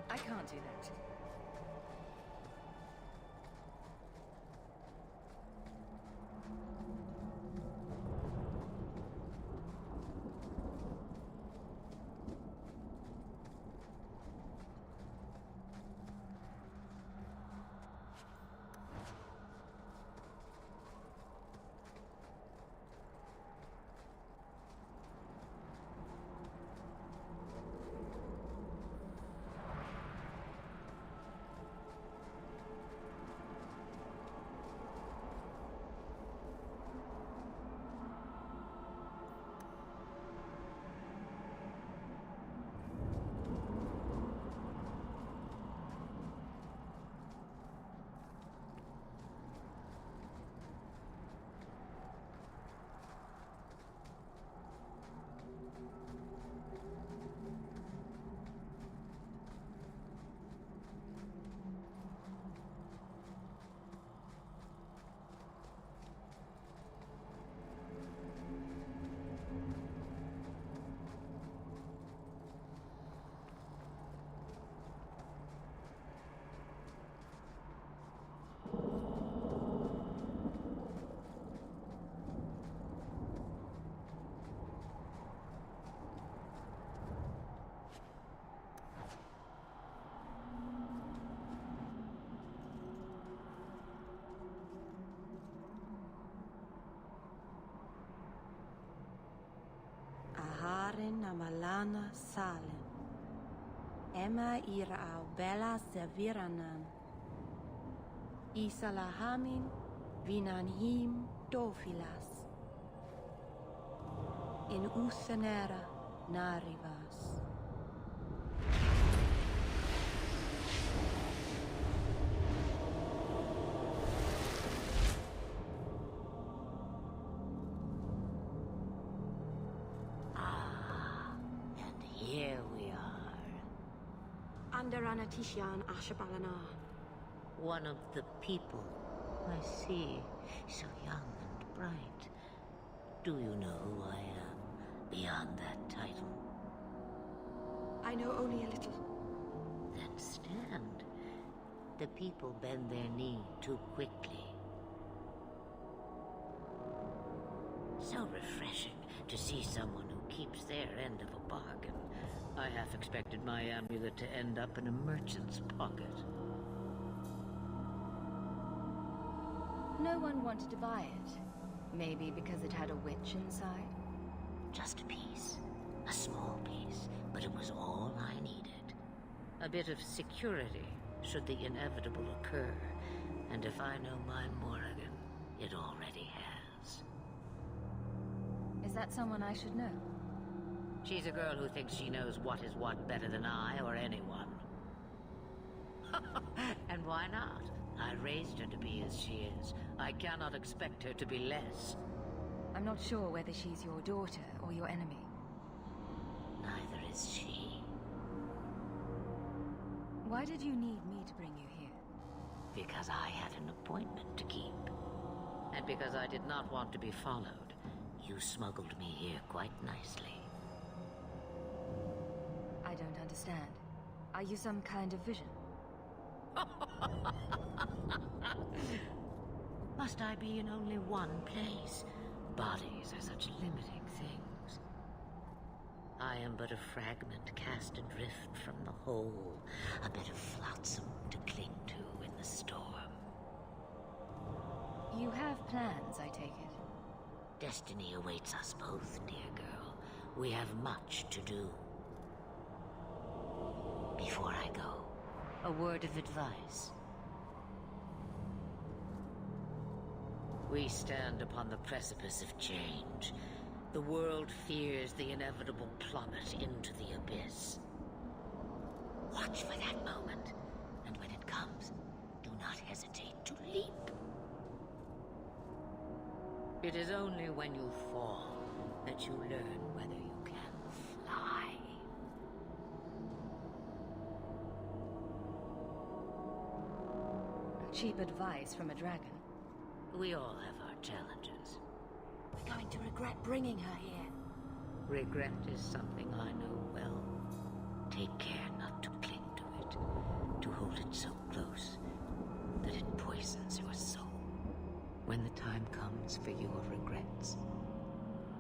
I can't do that. Varen Amalana Salen. Emma Irao Bella Seviranan. Isalahamin Vinanhim Dofilas. In Usanera Narivas. Here we are. Under Anatishan Ashabalana. One of the people. I see. So young and bright. Do you know who I am? Beyond that title. I know only a little. Then stand. The people bend their knee too quickly. So refreshing to see someone who keeps their end of a bargain. I half expected my amulet to end up in a merchant's pocket. No one wanted to buy it. Maybe because it had a witch inside? Just a piece. A small piece, but it was all I needed. A bit of security, should the inevitable occur. And if I know my Morrigan, it already has. Is that someone I should know? She's a girl who thinks she knows what is what better than I or anyone. And why not? I raised her to be as she is. I cannot expect her to be less. I'm not sure whether she's your daughter or your enemy. Neither is she. Why did you need me to bring you here? Because I had an appointment to keep. And because I did not want to be followed, you smuggled me here quite nicely. I don't understand. Are you some kind of vision? Must I be in only one place? Bodies are such limiting things. I am but a fragment cast adrift from the whole, a bit of flotsam to cling to in the storm. You have plans, I take it. Destiny awaits us both, dear girl. We have much to do. Before I go, a word of advice. We stand upon the precipice of change. The world fears the inevitable plummet into the abyss. Watch for that moment, and when it comes, do not hesitate to leap. It is only when you fall that you learn whether you can fly. Cheap advice from a dragon. We all have our challenges. We're going to regret bringing her here. Regret is something I know well. Take care not to cling to it, to hold it so close that it poisons your soul. When the time comes for your regrets,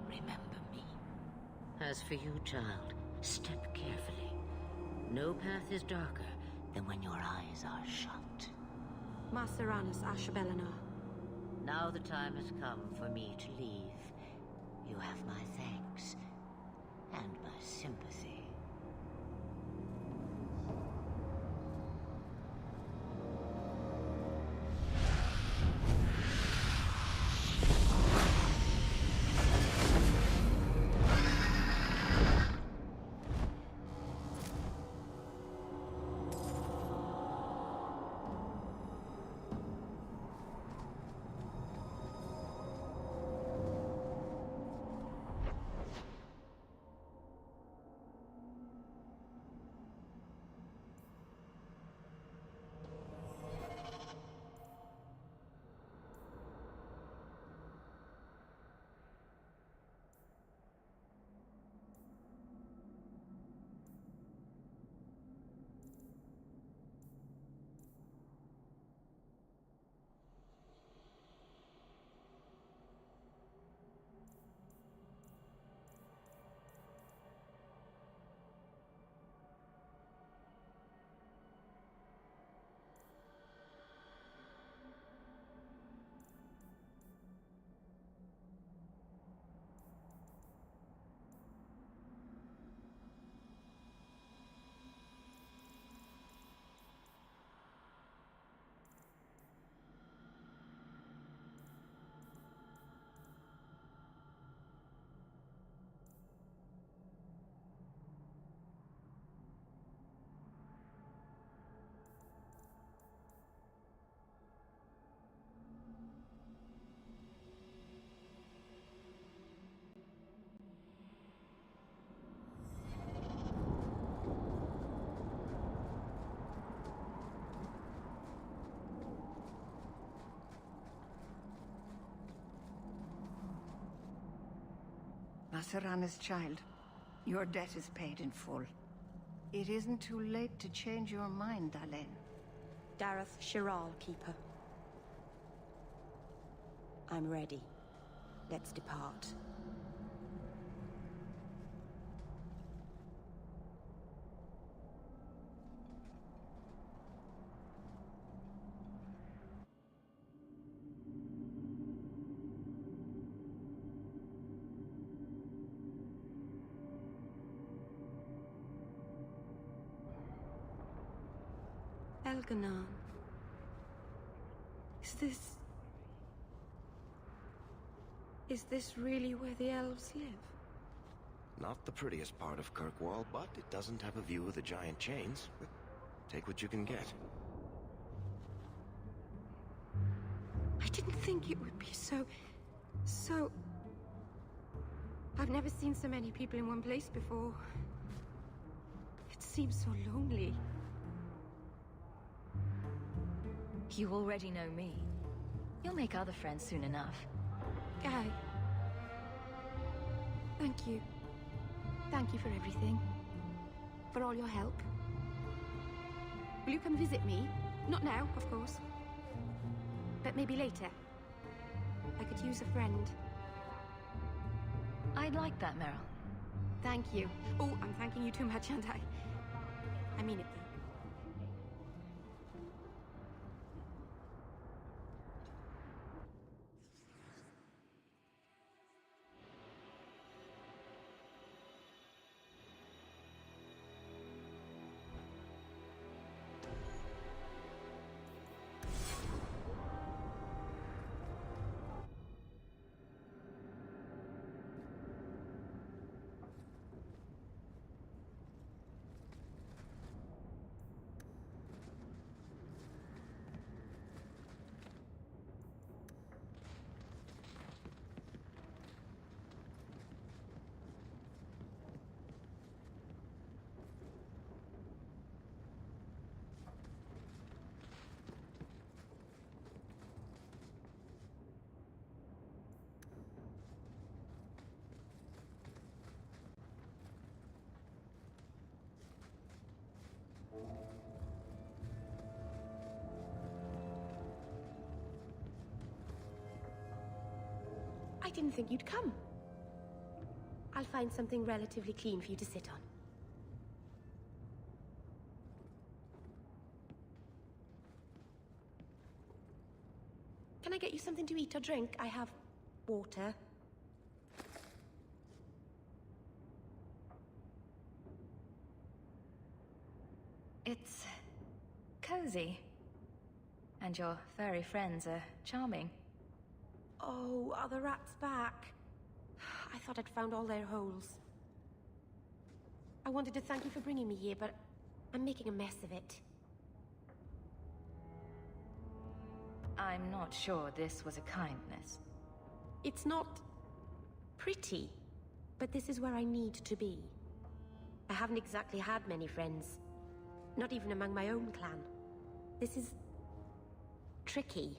remember me. As for you, child, step carefully. No path is darker than when your eyes are shut. Maseranis Ashabelana. Now the time has come for me to leave. You have my thanks and my sympathy. Masarana's child, your debt is paid in full. It isn't too late to change your mind, Dalen. Dareth Shiral, Keeper. I'm ready. Let's depart. Elganon. Is this really where the elves live? Not the prettiest part of Kirkwall, but it doesn't have a view of the giant chains. Take what you can get. I didn't think it would be so... I've never seen so many people in one place before. It seems so lonely. You already know me. You'll make other friends soon enough. Guy. Thank you. Thank you for everything. For all your help. Will you come visit me? Not now, of course. But maybe later. I could use a friend. I'd like that, Meryl. Thank you. Oh, I'm thanking you too much, aren't I? I mean it, though. I didn't think you'd come. I'll find something relatively clean for you to sit on. Can I get you something to eat or drink? I have water. It's cozy. And your furry friends are charming. Oh, are the rats back? I thought I'd found all their holes. I wanted to thank you for bringing me here, but I'm making a mess of it. I'm not sure this was a kindness. It's not pretty, but this is where I need to be. I haven't exactly had many friends. Not even among my own clan. This is tricky.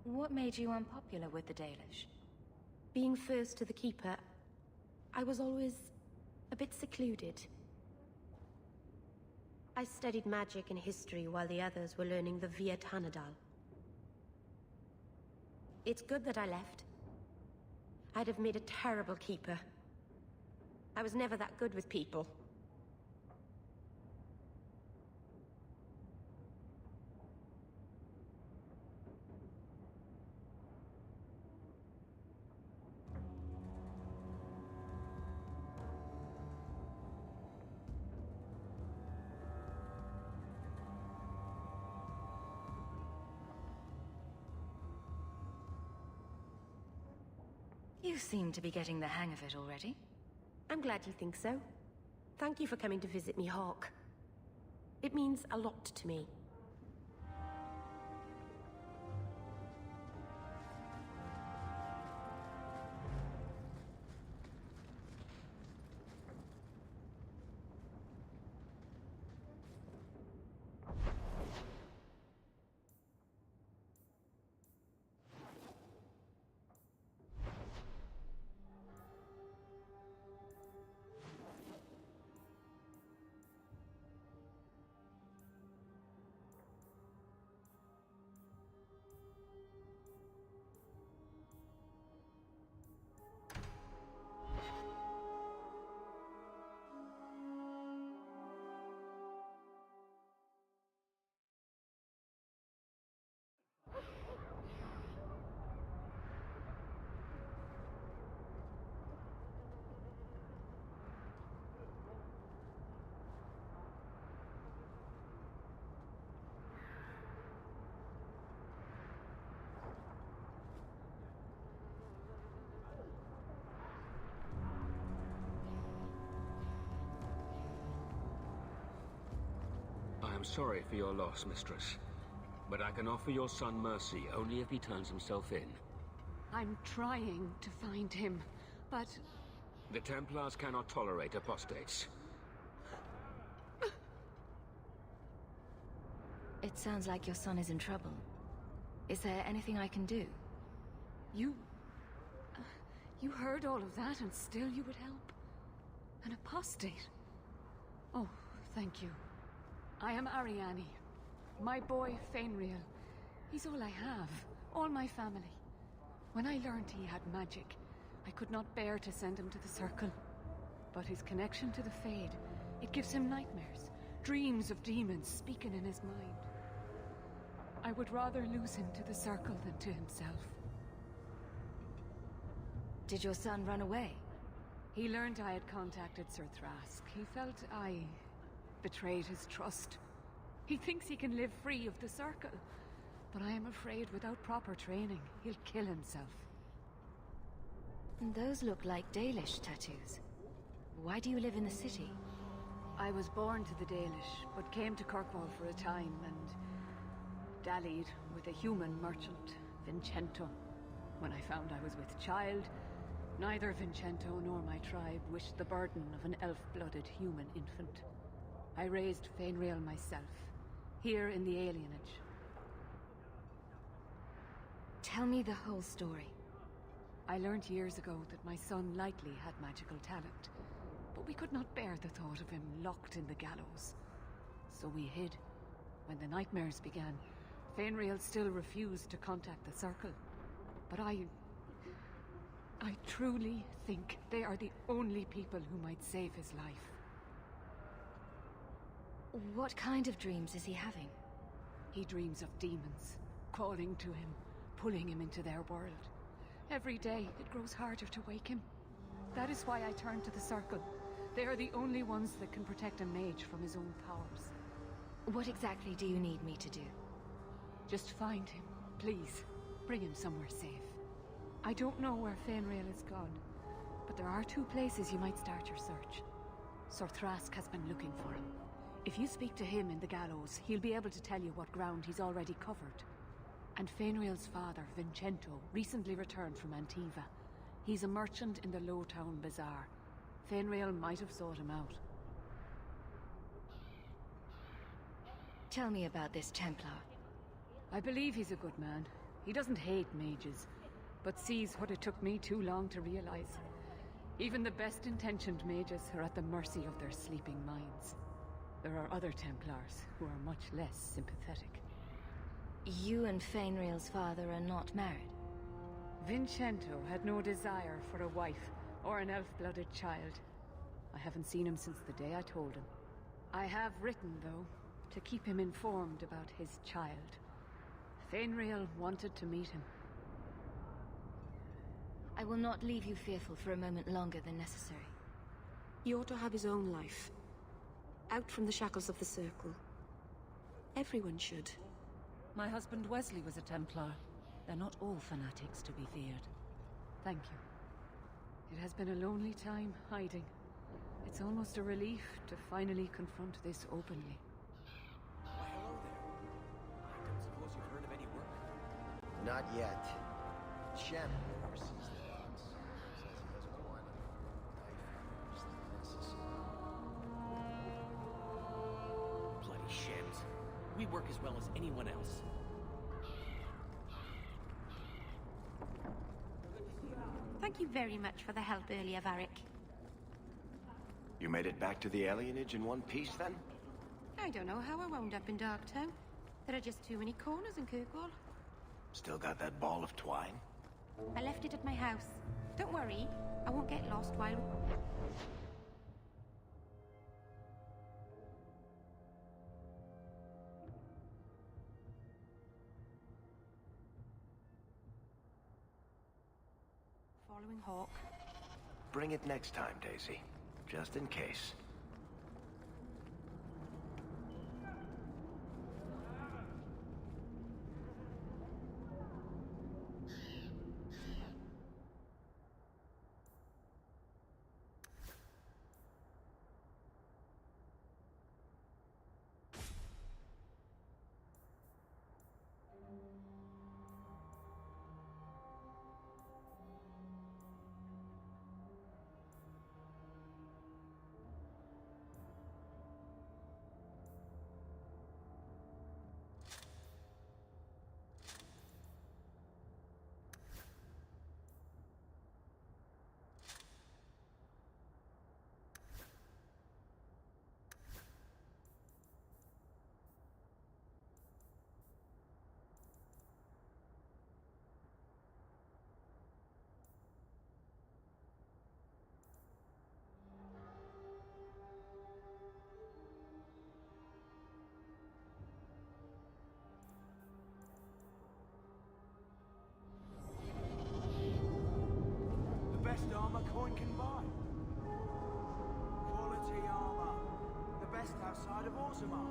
What made you unpopular with the Dalish? Being first to the Keeper, I was always a bit secluded. I studied magic and history while the others were learning the Viet Hanadal. It's good that I left. I'd have made a terrible Keeper. I was never that good with people. You seem to be getting the hang of it already. I'm glad you think so. Thank you for coming to visit me, Hawk. It means a lot to me. am sorry for your loss, mistress. But I can offer your son mercy only if he turns himself in. I'm trying to find him, but... The Templars cannot tolerate apostates. It sounds like your son is in trouble. Is there anything I can do? You heard all of that and still you would help? An apostate? Oh, thank you. I am Ariane. My boy, Fainriel. He's all I have. All my family. When I learned he had magic, I could not bear to send him to the Circle. But his connection to the Fade, it gives him nightmares. Dreams of demons speaking in his mind. I would rather lose him to the Circle than to himself. Did your son run away? He learned I had contacted Sir Thrask. He felt I betrayed his trust. He thinks he can live free of the Circle. But I am afraid without proper training, he'll kill himself. Those look like Dalish tattoos. Why do you live in the city? I was born to the Dalish, but came to Kirkwall for a time and dallied with a human merchant, Vincento. When I found I was with child, neither Vincento nor my tribe wished the burden of an elf-blooded human infant. I raised Fainriel myself, here in the alienage. Tell me the whole story. I learned years ago that my son likely had magical talent, but we could not bear the thought of him locked in the gallows. So we hid. When the nightmares began, Fainriel still refused to contact the Circle. But I truly think they are the only people who might save his life. What kind of dreams is he having? He dreams of demons, calling to him, pulling him into their world. Every day, it grows harder to wake him. That is why I turn to the Circle. They are the only ones that can protect a mage from his own powers. What exactly do you need me to do? Just find him, please. Bring him somewhere safe. I don't know where Fainriel is gone, but there are 2 places you might start your search. Sir Thrask has been looking for him. If you speak to him in the gallows, he'll be able to tell you what ground he's already covered. And Fainriel's father, Vincento, recently returned from Antiva. He's a merchant in the Lowtown Bazaar. Fainriel might have sought him out. Tell me about this Templar. I believe he's a good man. He doesn't hate mages, but sees what it took me too long to realize. Even the best-intentioned mages are at the mercy of their sleeping minds. There are other Templars who are much less sympathetic. You and Fainriel's father are not married? Vincento had no desire for a wife or an elf-blooded child. I haven't seen him since the day I told him. I have written, though, to keep him informed about his child. Fainriel wanted to meet him. I will not leave you fearful for a moment longer than necessary. He ought to have his own life. Out from the shackles of the Circle. Everyone should. My husband Wesley was a Templar. They're not all fanatics to be feared. Thank you. It has been a lonely time hiding. It's almost a relief to finally confront this openly. Why, hello there. I don't suppose you've heard of any work? Not yet. Shem oversees the docks. Says he doesn't want any knife than necessary. Bloody Shems. We work as well as anyone else. Thank you very much for the help earlier, Varric. You made it back to the alienage in one piece, then? I don't know how I wound up in Darktown. There are just too many corners in Kirkwall. Still got that ball of twine? I left it at my house. Don't worry, I won't get lost while... following Hawk. Bring it next time, Daisy. Just in case. can buy. Quality armor. The best outside of Orzammar.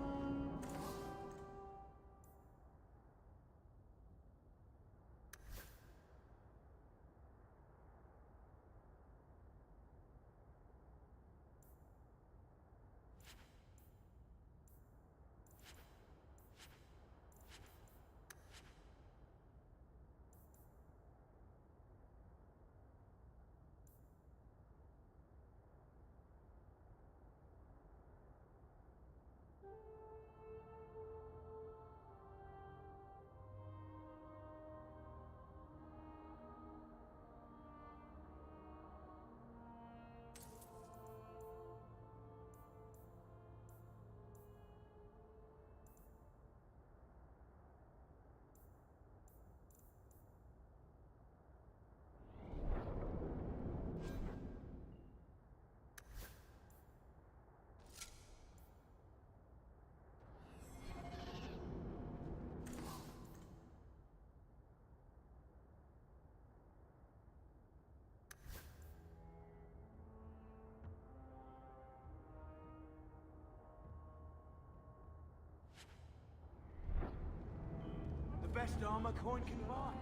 Best armor coin can buy.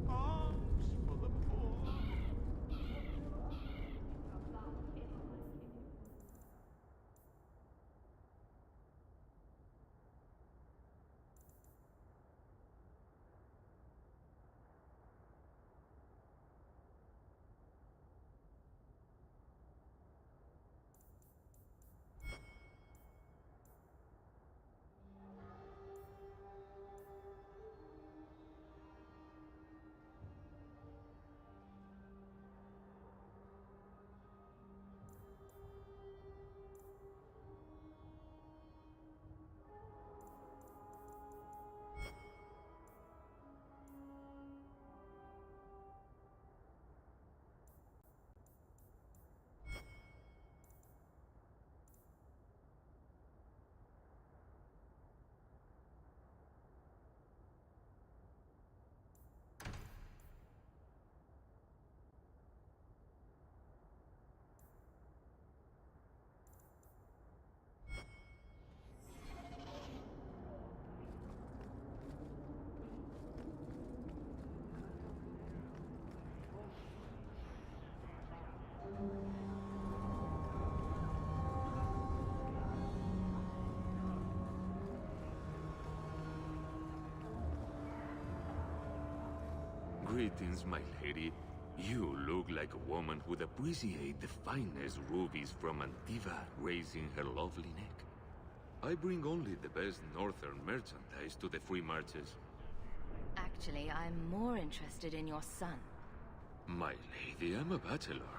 Arms for the poor. Greetings, my lady. You look like a woman who'd appreciate the finest rubies from Antiva raising her lovely neck. I bring only the best northern merchandise to the free marches. Actually, I'm more interested in your son. My lady, I'm a bachelor.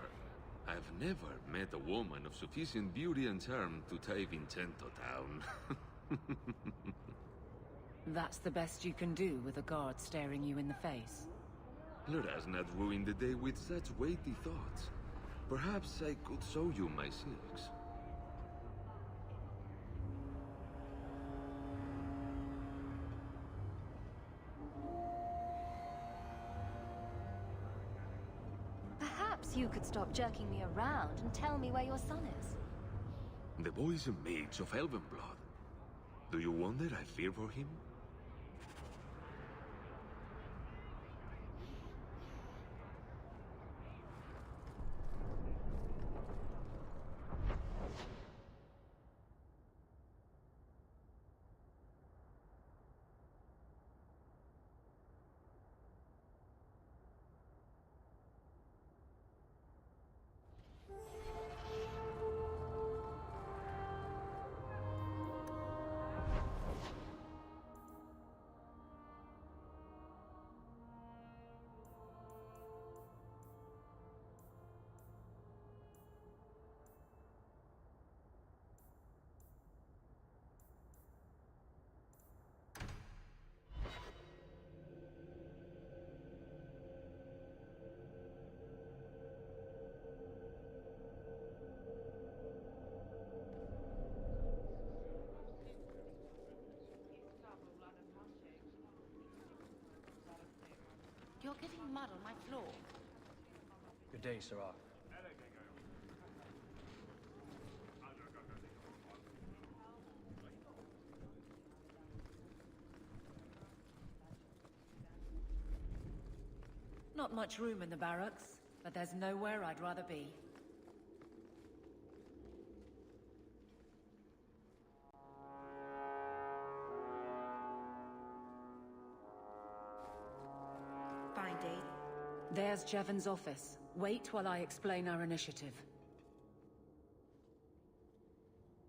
I've never met a woman of sufficient beauty and charm to tie Vincento down. That's the best you can do with a guard staring you in the face. Let us not ruin the day with such weighty thoughts. Perhaps I could show you my silks. Perhaps you could stop jerking me around and tell me where your son is. The boy is a mage of elven blood. Do you wonder I fear for him? mud on my floor. Good day, Sarah. Not much room in the barracks, but there's nowhere I'd rather be. Fine, Dee. There's Jevon's office. Wait while I explain our initiative.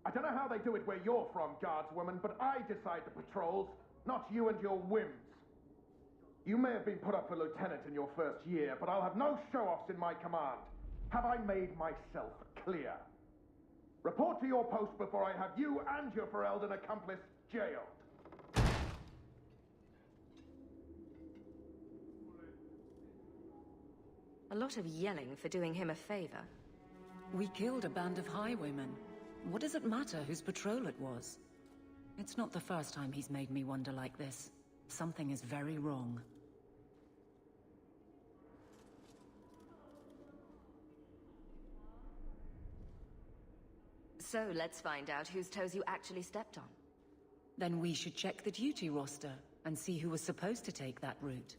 I don't know how they do it where you're from, guardswoman, but I decide the patrols, not you and your whims. You may have been put up for lieutenant in your first year, but I'll have no show-offs in my command. Have I made myself clear? Report to your post before I have you and your Ferelden accomplice jailed. A lot of yelling for doing him a favor. We killed a band of highwaymen. What does it matter whose patrol it was? It's not the first time he's made me wonder like this. Something is very wrong. So let's find out whose toes you actually stepped on. Then we should check the duty roster and see who was supposed to take that route.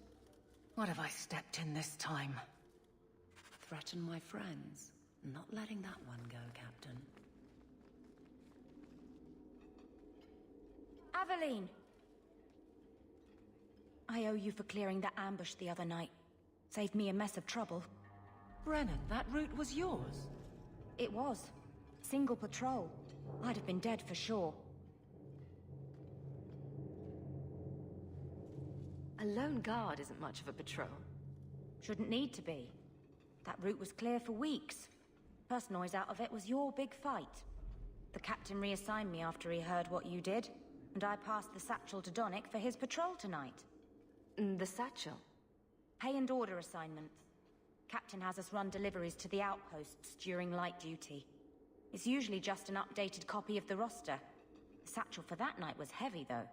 What have I stepped in this time? Threaten my friends. Not letting that one go, Captain. Aveline! I owe you for clearing that ambush the other night. Saved me a mess of trouble. Brennan, that route was yours? It was. Single patrol. I'd have been dead for sure. A lone guard isn't much of a patrol. Shouldn't need to be. That route was clear for weeks. First noise out of it was your big fight. The captain reassigned me after he heard what you did, and I passed the satchel to Donick for his patrol tonight. The satchel? Pay and order assignments. Captain has us run deliveries to the outposts during light duty. It's usually just an updated copy of the roster. The satchel for that night was heavy, though.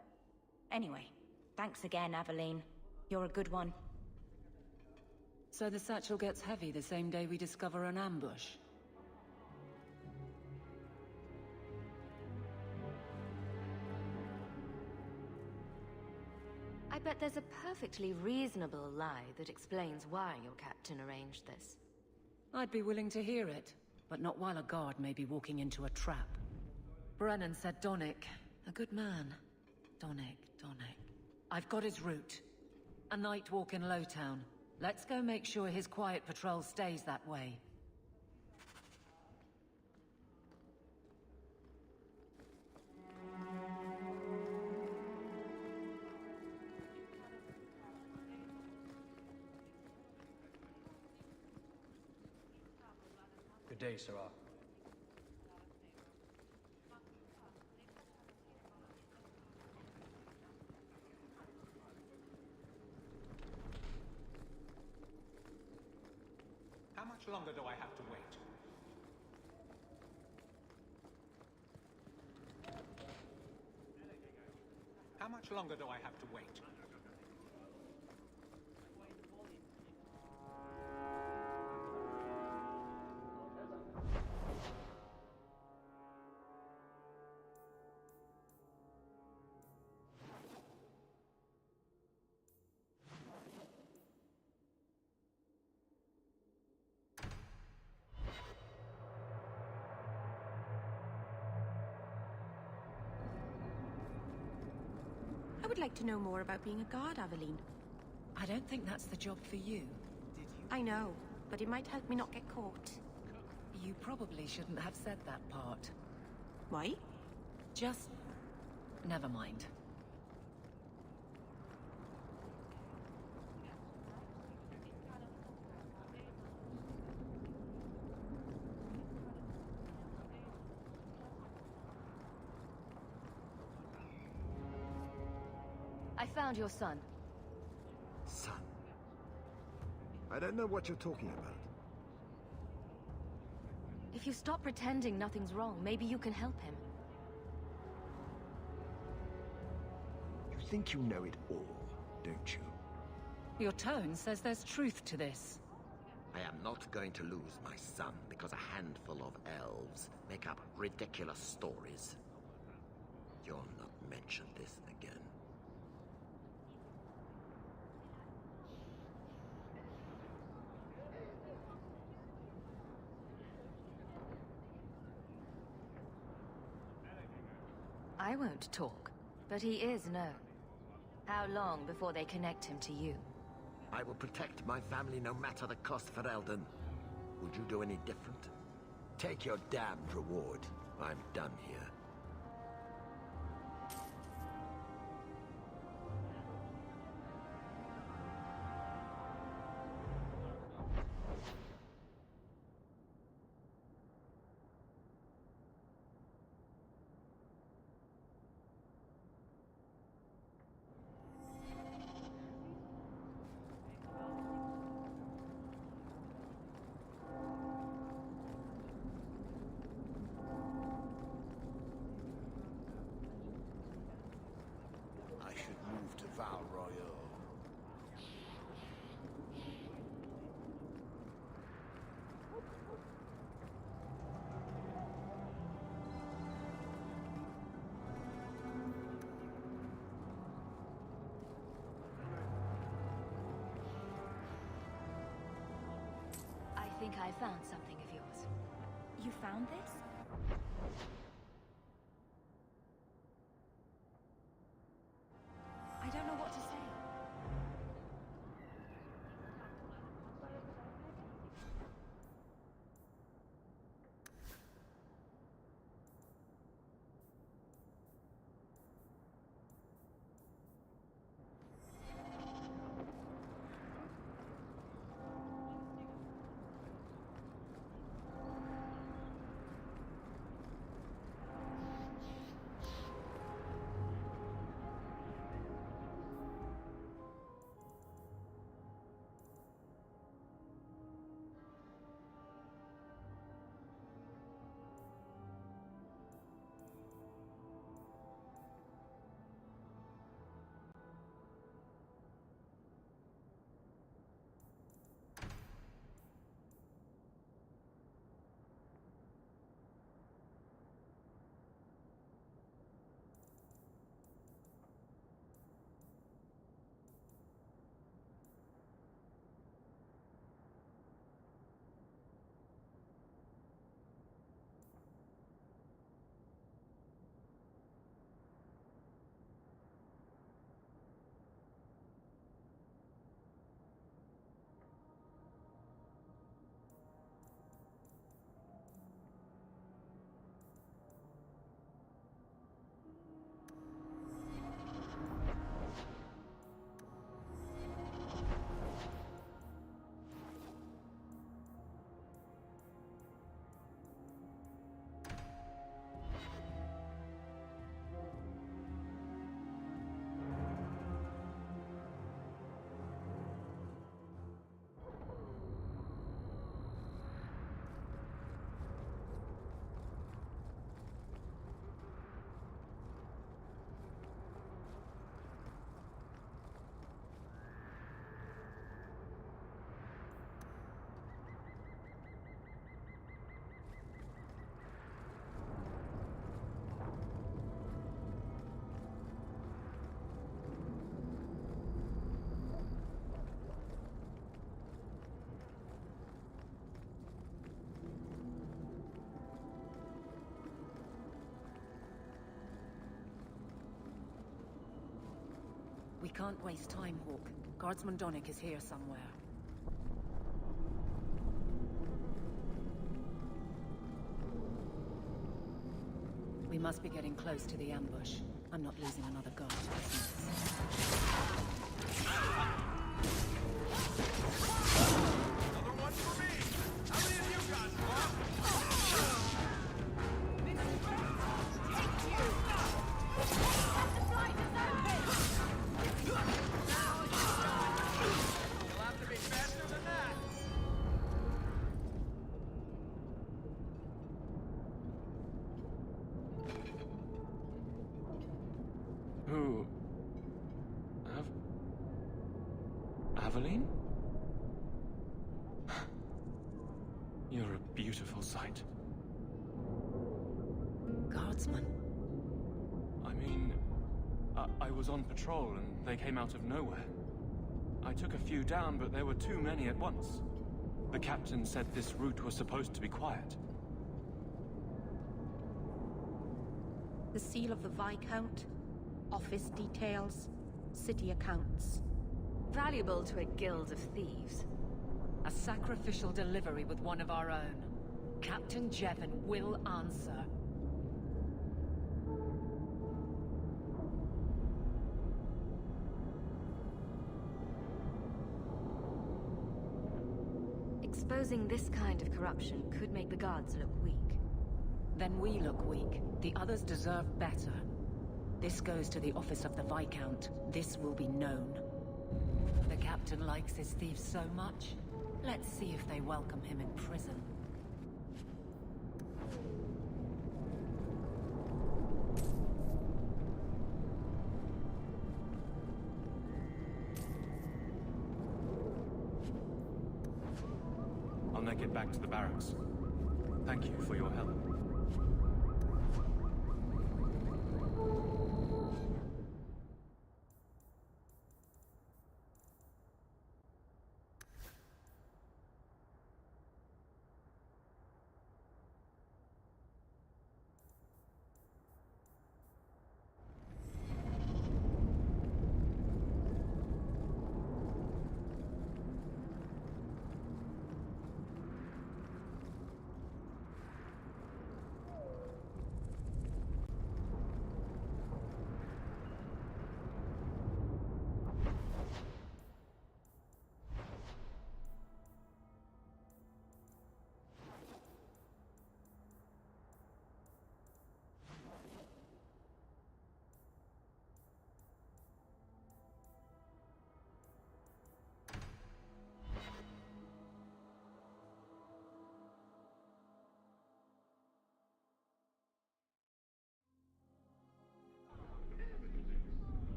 Anyway, thanks again, Aveline. You're a good one. So the satchel gets heavy the same day we discover an ambush? I bet there's a perfectly reasonable lie that explains why your captain arranged this. I'd be willing to hear it, but not while a guard may be walking into a trap. Brennan said Donick. A good man. Donick. I've got his route. A night walk in Lowtown. Let's go make sure his quiet patrol stays that way. Good day, Sarah. How much longer do I have to wait? How much longer do I have to wait? I would like to know more about being a guard, Aveline. I don't think that's the job for you. I know, but it might help me not get caught. You probably shouldn't have said that part. Why? Just... never mind. I found your son. Son? I don't know what you're talking about. If you stop pretending nothing's wrong, maybe you can help him. You think you know it all, don't you? Your tone says there's truth to this. I am not going to lose my son because a handful of elves make up ridiculous stories. You'll not mention this again. I won't talk, but he is known. How long before they connect him to you? I will protect my family no matter the cost for Eldon. Would you do any different? Take your damned reward. I'm done here. I think I found something of yours. You found this? I don't know what to say. We can't waste time, Hawk. Guardsman Donick is here somewhere. We must be getting close to the ambush. I'm not losing another guard to this mess. Another one for me! How many of you guys want? Thank you! The flight is open! Now it's done! You'll have to be faster than that! Who? Have a beautiful sight. Guardsmen? I mean, I was on patrol and they came out of nowhere. I took a few down, but there were too many at once. The captain said this route was supposed to be quiet. The seal of the Viscount, office details, city accounts. Valuable to a guild of thieves. A sacrificial delivery with one of our own. Captain Jevon will answer. Exposing this kind of corruption could make the guards look weak. Then we look weak. The others deserve better. This goes to the office of the Viscount. This will be known. The captain likes his thieves so much. Let's see if they welcome him in prison. I'll make it back to the barracks. Thank you for your help.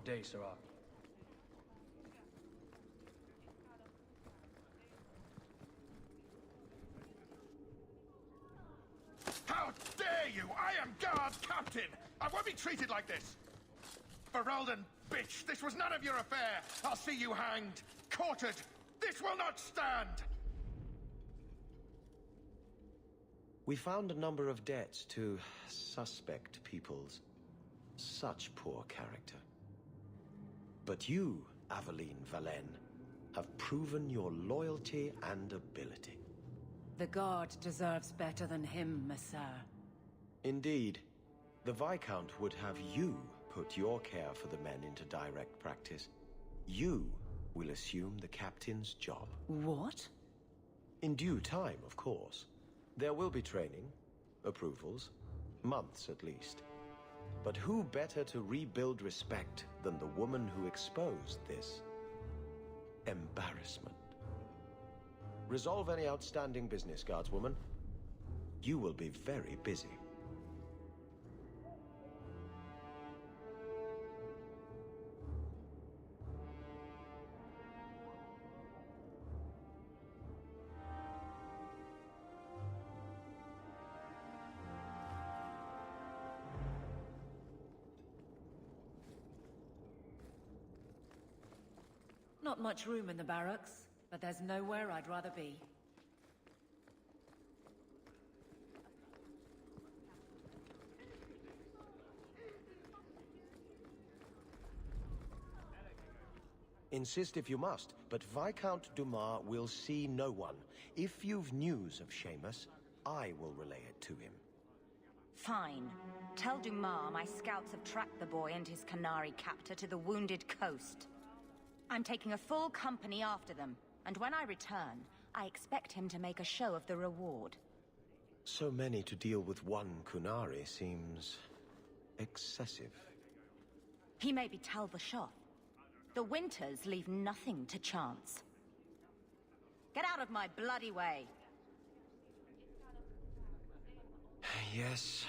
Good day, Sirrah. How dare you! I am guard captain! I won't be treated like this! Ferelden, bitch! This was none of your affair! I'll see you hanged! Quartered! This will not stand! We found a number of debts to suspect peoples. Such poor character. But you, Aveline Valen, have proven your loyalty and ability. The guard deserves better than him, Messire. Indeed. The Viscount would have you put your care for the men into direct practice. You will assume the captain's job. What? In due time, of course. There will be training, approvals, months at least. But who better to rebuild respect than the woman who exposed this embarrassment? Resolve any outstanding business, guardswoman. You will be very busy. Not much room in the barracks, but there's nowhere I'd rather be. Insist if you must, but Viscount Dumas will see no one. If you've news of Seamus, I will relay it to him. Fine. Tell Dumas my scouts have tracked the boy and his Canary captor to the wounded coast. I'm taking a full company after them, and when I return, I expect him to make a show of the reward. So many to deal with one Kunari seems excessive. He may be tell the shop. The Winters leave nothing to chance. Get out of my bloody way! Yes,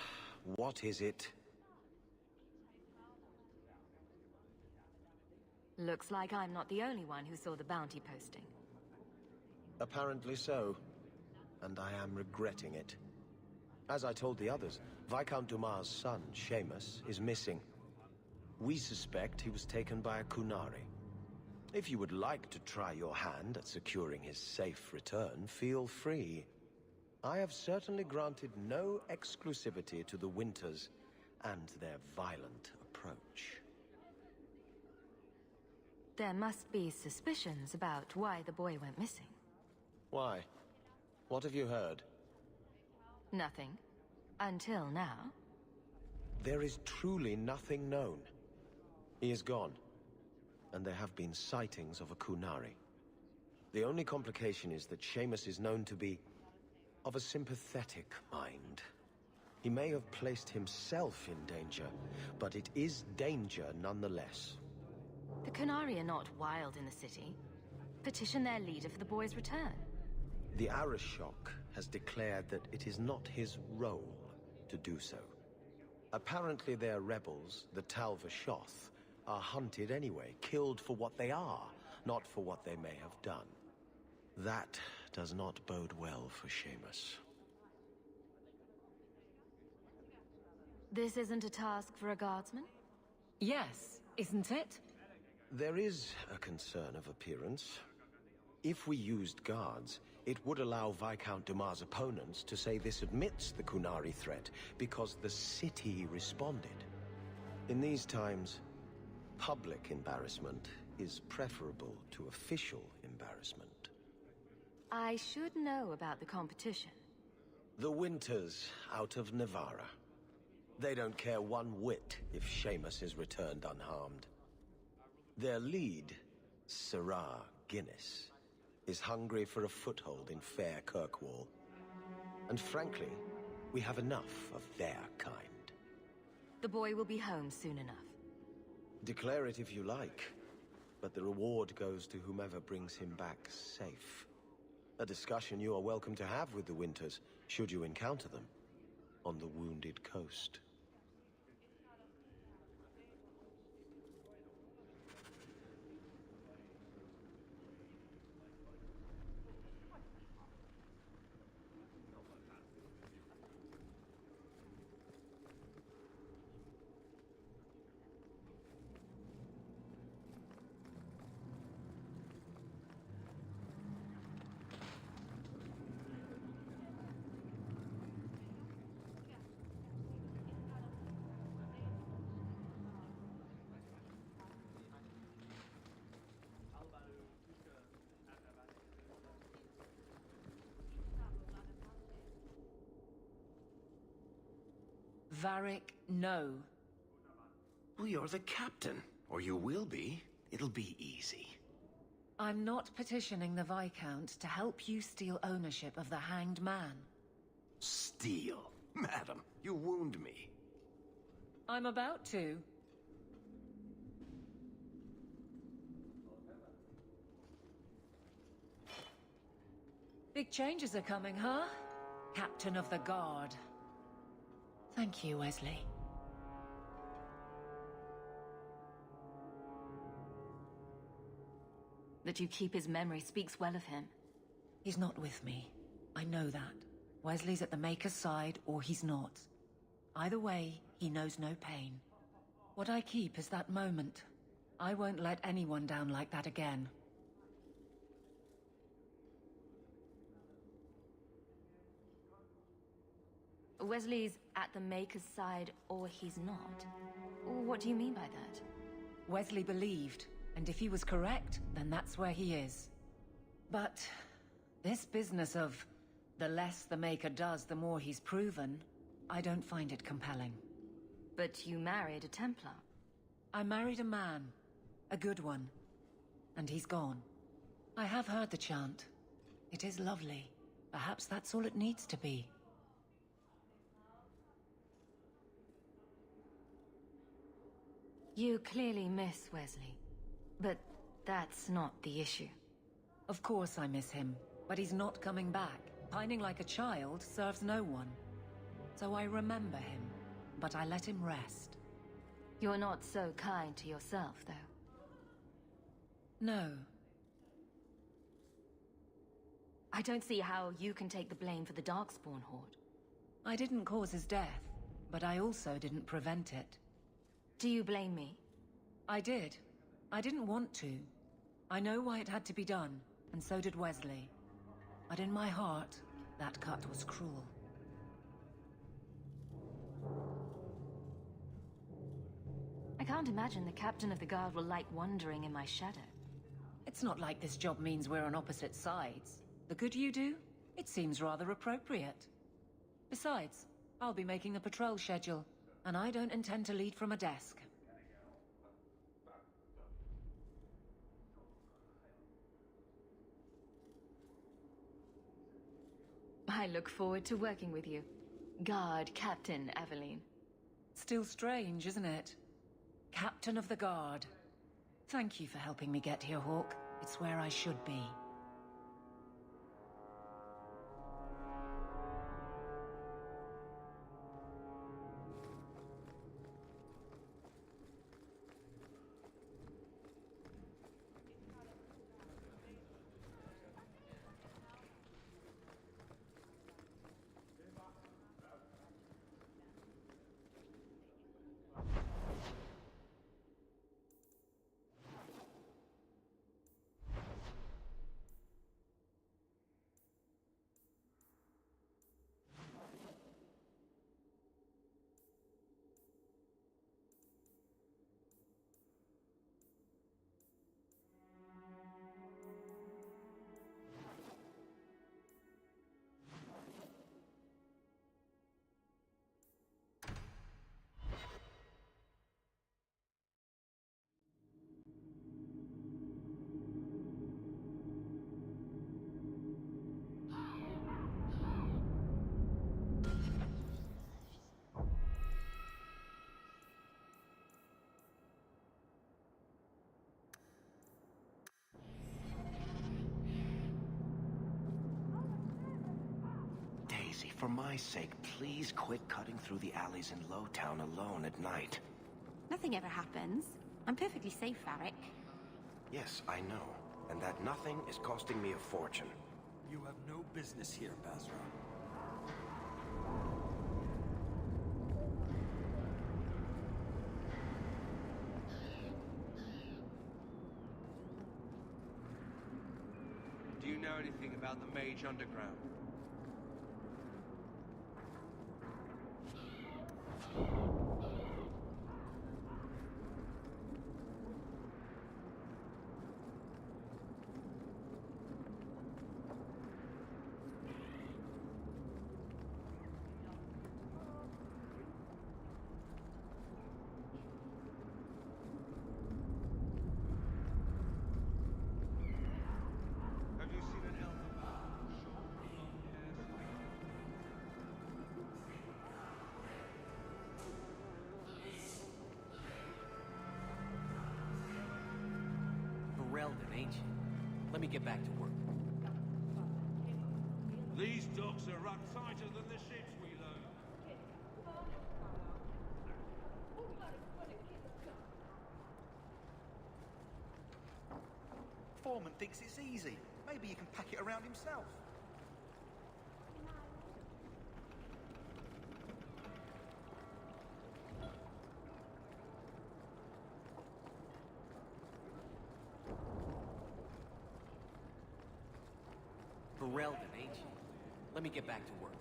what is it? Looks like I'm not the only one who saw the bounty posting. Apparently so. And I am regretting it. As I told the others, Viscount Dumas' son, Seamus, is missing. We suspect he was taken by a Kunari. If you would like to try your hand at securing his safe return, feel free. I have certainly granted no exclusivity to the Winters and their violent approach. There must be suspicions about why the boy went missing. Why? What have you heard? Nothing. Until now. There is truly nothing known. He is gone, and there have been sightings of a Kunari. The only complication is that Seamus is known to be of a sympathetic mind. He may have placed himself in danger, but it is danger nonetheless. The Kunari are not wild in the city. Petition their leader for the boy's return. The Arishok has declared that it is not his role to do so. Apparently their rebels, the Talvashoth, are hunted anyway, killed for what they are, not for what they may have done. That does not bode well for Seamus. This isn't a task for a guardsman? Yes, isn't it? There is a concern of appearance. If we used guards, it would allow Viscount Dumas' opponents to say this admits the Kunari threat because the city responded. In these times, public embarrassment is preferable to official embarrassment. I should know about the competition. The Winters out of Navarra. They don't care one whit if Seamus is returned unharmed. Their lead, Sarah Guinness, is hungry for a foothold in fair Kirkwall. And frankly, we have enough of their kind. The boy will be home soon enough. Declare it if you like, but the reward goes to whomever brings him back safe. A discussion you are welcome to have with the Winters, should you encounter them, on the Wounded Coast. Varric, no. Well, you're the captain. Or you will be. It'll be easy. I'm not petitioning the Viscount to help you steal ownership of the Hanged Man. Steal? Madam, you wound me. I'm about to. Big changes are coming, huh? Captain of the Guard. Thank you, Wesley. That you keep his memory speaks well of him. He's not with me. I know that. Wesley's at the Maker's side, or he's not. Either way, he knows no pain. What I keep is that moment. I won't let anyone down like that again. Wesley's at the Maker's side, or he's not. What do you mean by that? Wesley believed, and if he was correct, then that's where he is. But this business of the less the Maker does, the more he's proven, I don't find it compelling. But you married a Templar. I married a man. A good one. And he's gone. I have heard the chant. It is lovely. Perhaps that's all it needs to be. You clearly miss Wesley. But that's not the issue. Of course I miss him, but he's not coming back. Pining like a child serves no one. So I remember him, but I let him rest. You're not so kind to yourself, though. No. I don't see how you can take the blame for the Darkspawn horde. I didn't cause his death, but I also didn't prevent it. Do you blame me? I did. I didn't want to. I know why it had to be done, and so did Wesley. But in my heart, that cut was cruel. I can't imagine the captain of the guard will like wandering in my shadow. It's not like this job means we're on opposite sides. The good you do, it seems rather appropriate. Besides, I'll be making the patrol schedule, and I don't intend to lead from a desk. I look forward to working with you. Guard Captain Aveline. Still strange, isn't it? Captain of the Guard. Thank you for helping me get here, Hawk. It's where I should be. For my sake, please quit cutting through the alleys in Lowtown alone at night. Nothing ever happens. I'm perfectly safe, Varric. Yes, I know. And that nothing is costing me a fortune. You have no business here, Basra. Do you know anything about the Mage Underground? Ain't you? Let me get back to work. These docks are run tighter than the ships we load. Foreman thinks it's easy. Maybe he can pack it around himself. Berelden, ain't you? Let me get back to work.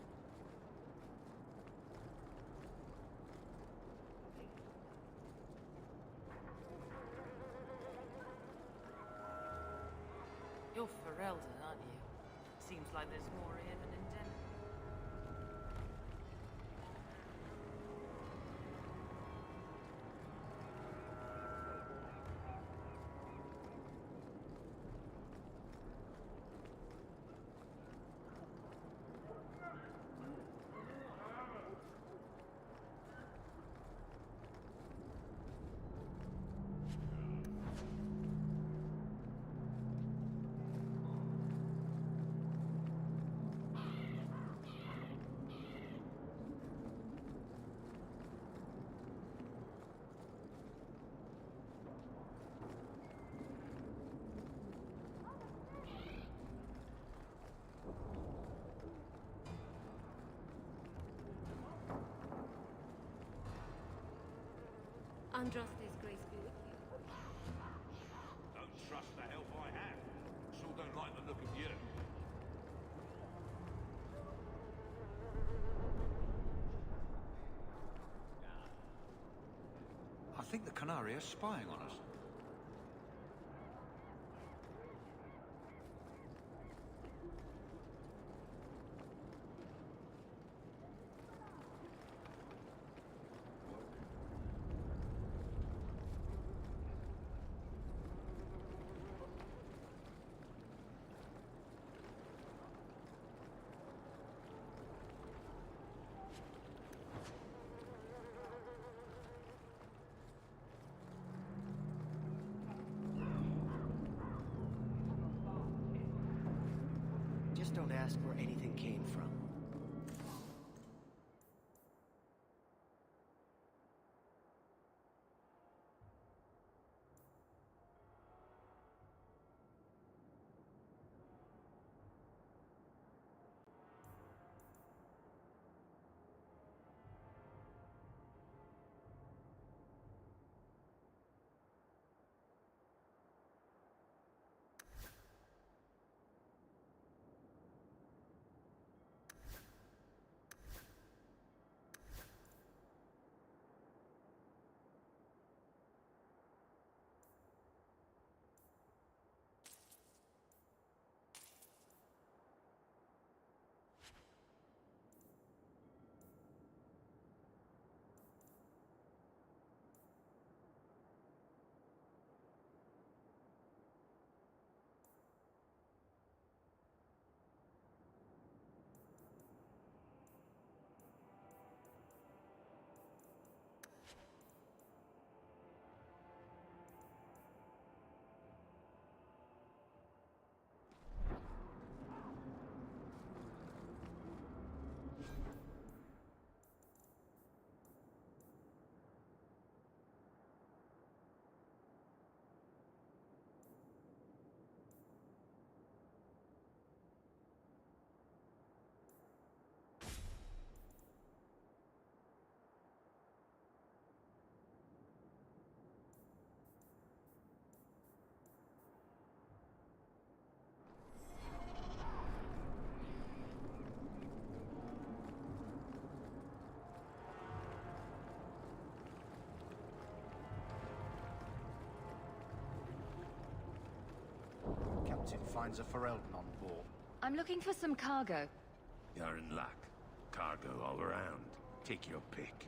You're Ferelden, aren't you? Seems like there's more here than intended. Andraste's grace be with you. Don't trust the help I have. Sure don't like the look of you. I think the Canary are spying on us. Just don't ask where anything came from. Captain finds a Ferelden on board. I'm looking for some cargo. You're in luck. Cargo all around. Take your pick.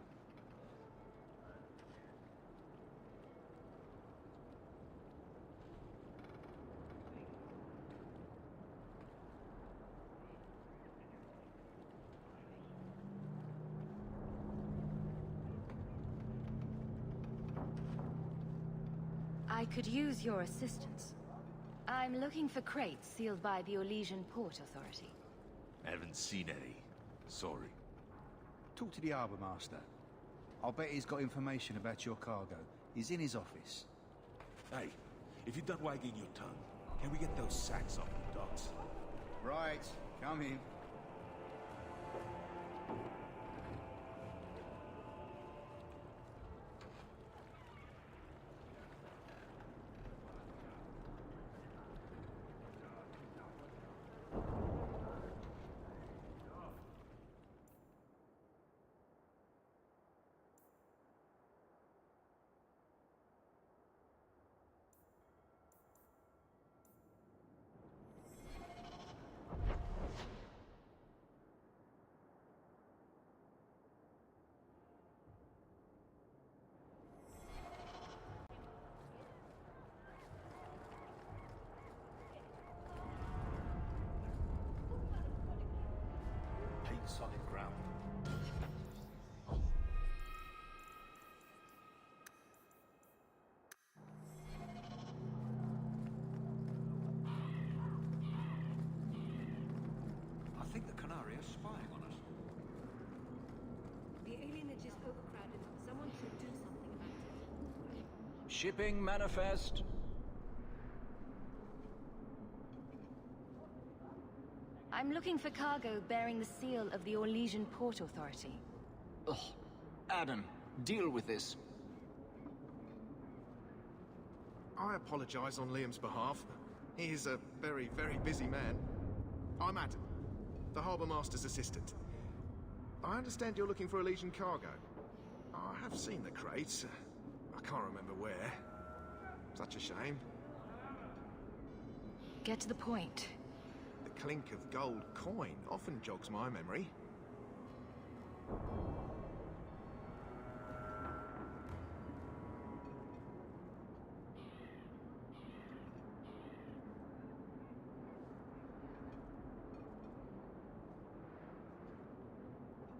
I could use your assistance. I'm looking for crates sealed by the Orlesian Port Authority. Haven't seen any. Sorry. Talk to the harbour master. I'll bet he's got information about your cargo. He's in his office. Hey, if you're done wagging your tongue, can we get those sacks off the docks? Right, come in. Solid ground. I think the Canary are spying on us. The alienage is overcrowded. Someone should do something about it. Shipping manifest. I'm looking for cargo bearing the seal of the Orlesian Port Authority. Ugh. Adam, deal with this. I apologize on Liam's behalf. He is a very, very busy man. I'm Adam, the Harbour Master's assistant. I understand you're looking for a Legion cargo. I have seen the crates. I can't remember where. Such a shame. Get to the point. The clink of gold coin often jogs my memory.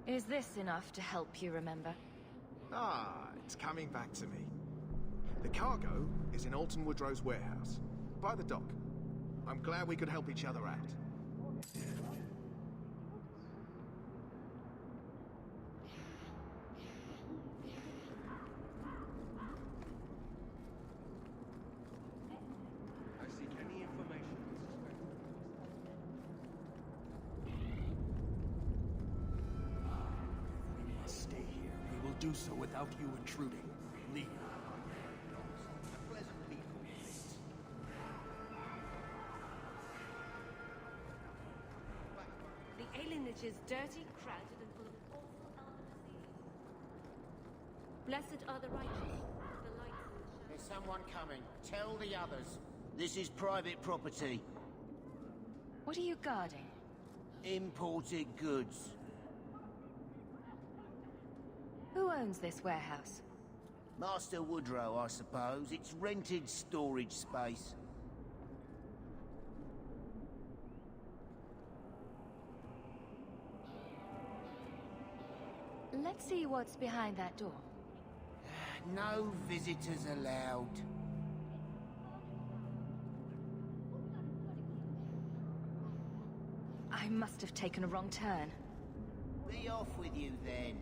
Is this enough to help you remember? Ah, it's coming back to me. The cargo is in Alton Woodrow's warehouse, by the dock. I'm glad we could help each other out. I seek any information. We must stay here. We will do so without you intruding. Leave. A pleasant people. The alienage is dirty, crowded, and full of awful elder disease. Blessed are the righteous, the light and the shadow. There's someone coming. Tell the others. This is private property. What are you guarding? Imported goods. Who owns this warehouse? Master Woodrow, I suppose. It's rented storage space. Let's see what's behind that door. No visitors allowed. I must have taken a wrong turn. Be off with you then.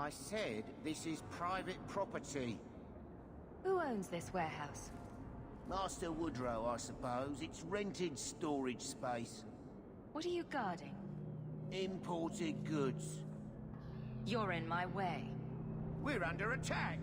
I said this is private property. Who owns this warehouse? Master Woodrow, I suppose. It's rented storage space. What are you guarding? Imported goods. You're in my way. We're under attack!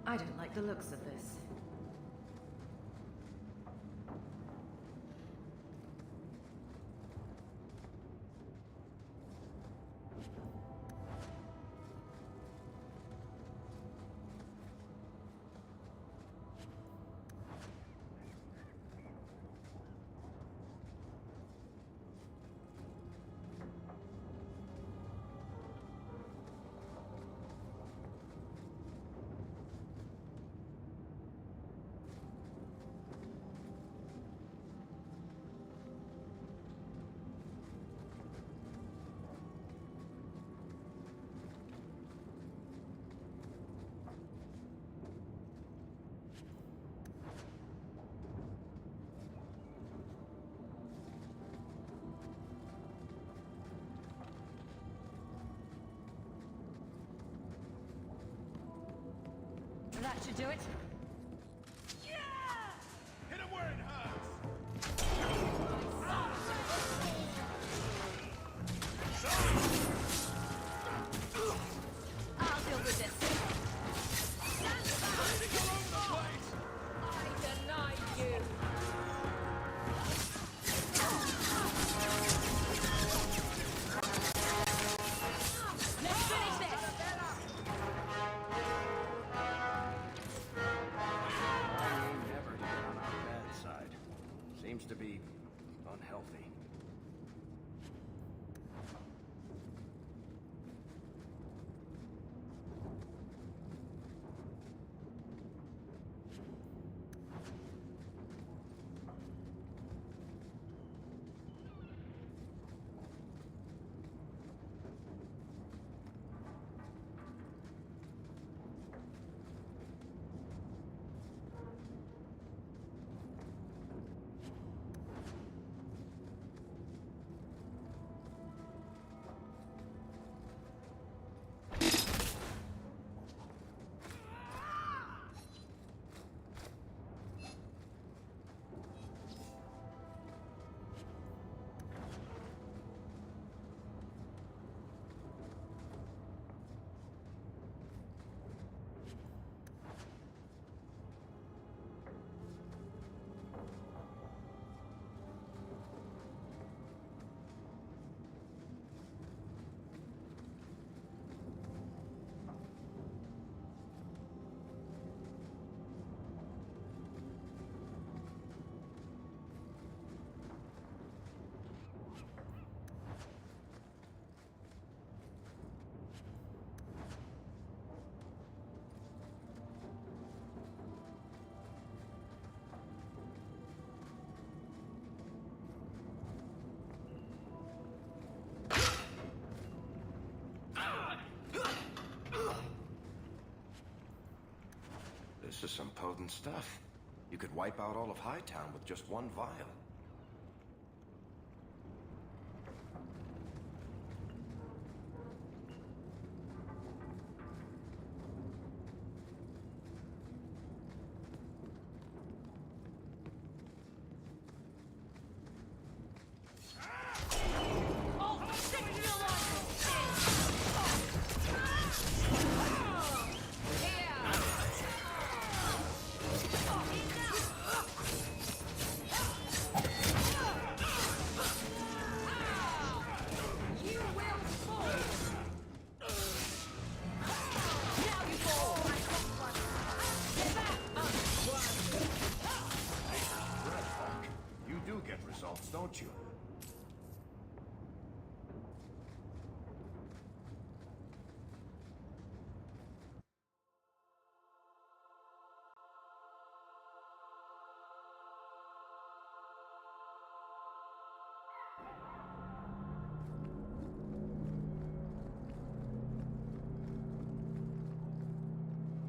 I don't like the looks of this. That should do it. Hit him where it hurts! I'll deal with this. I deny you. Let's finish this. Never to get on our bad side. Seems to be unhealthy. This is some potent stuff. You could wipe out all of Hightown with just one vial. don't you?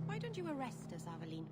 Why don't you arrest us, Aveline?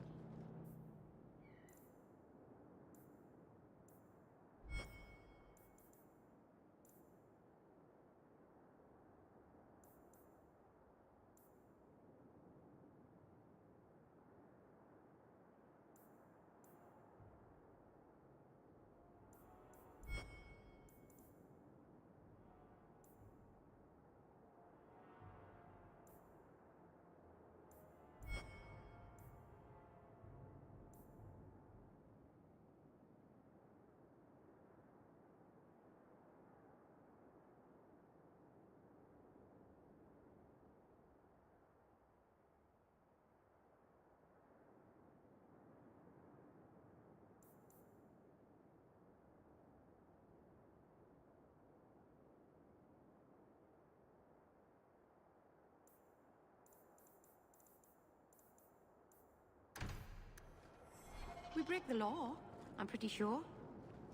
We break the law, I'm pretty sure.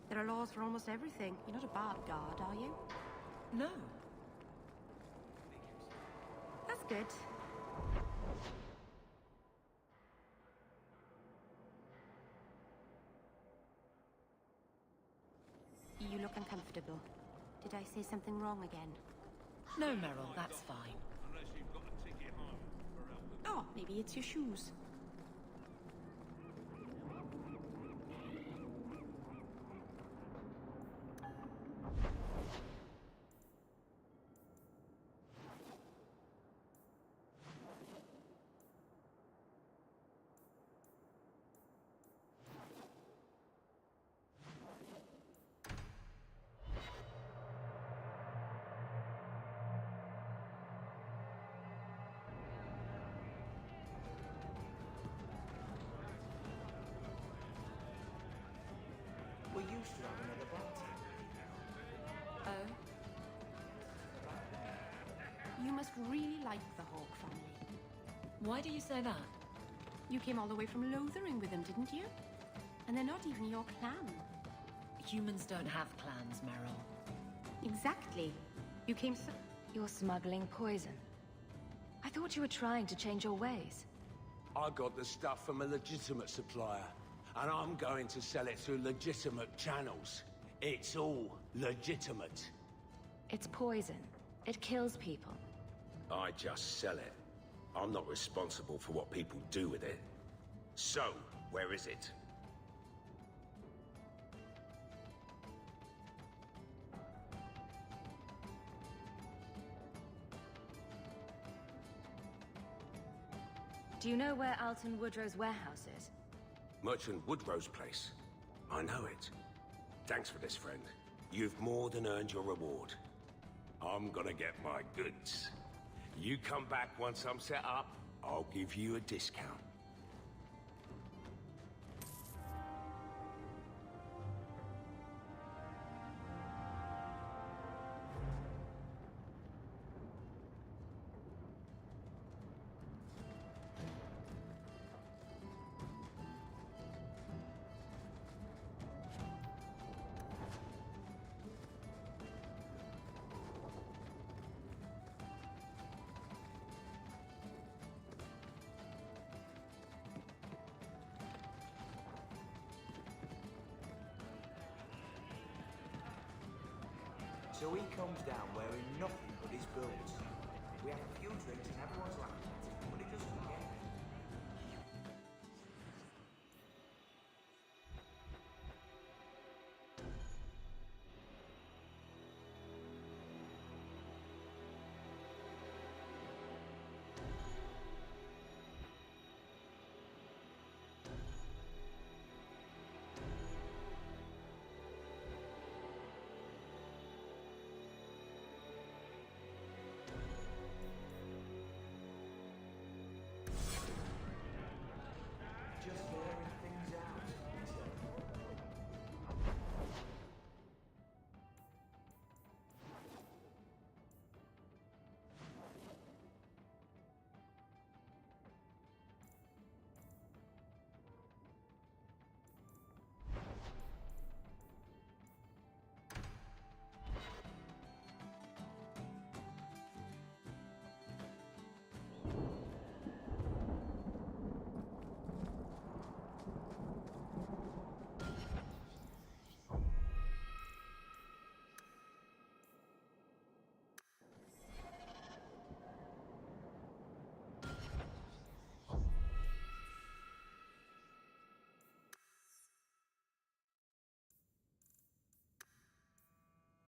There are laws for almost everything. You're not a bad guard, are you? No. That's good. You look uncomfortable. Did I say something wrong again? No, Meryl, that's fine. Unless you've got a ticket home for Oh, maybe it's your shoes. We used to have another bartender. Oh? You must really like the Hawk family. Why do you say that? You came all the way from Lothering with them, didn't you? And they're not even your clan. Humans don't have clans, Meryl. Exactly. You came so... You're smuggling poison. I thought you were trying to change your ways. I got the stuff from a legitimate supplier, and I'm going to sell it through legitimate channels. It's all legitimate. It's poison. It kills people. I just sell it. I'm not responsible for what people do with it. So, where is it? Do you know where Alton Woodrow's warehouse is? Merchant Woodrow's place. I know it. Thanks for this, friend. You've more than earned your reward. I'm gonna get my goods. You come back once I'm set up, I'll give you a discount. So he comes down wearing nothing but his boots. We have a few drinks and everyone's laughing at him, but he doesn't get it.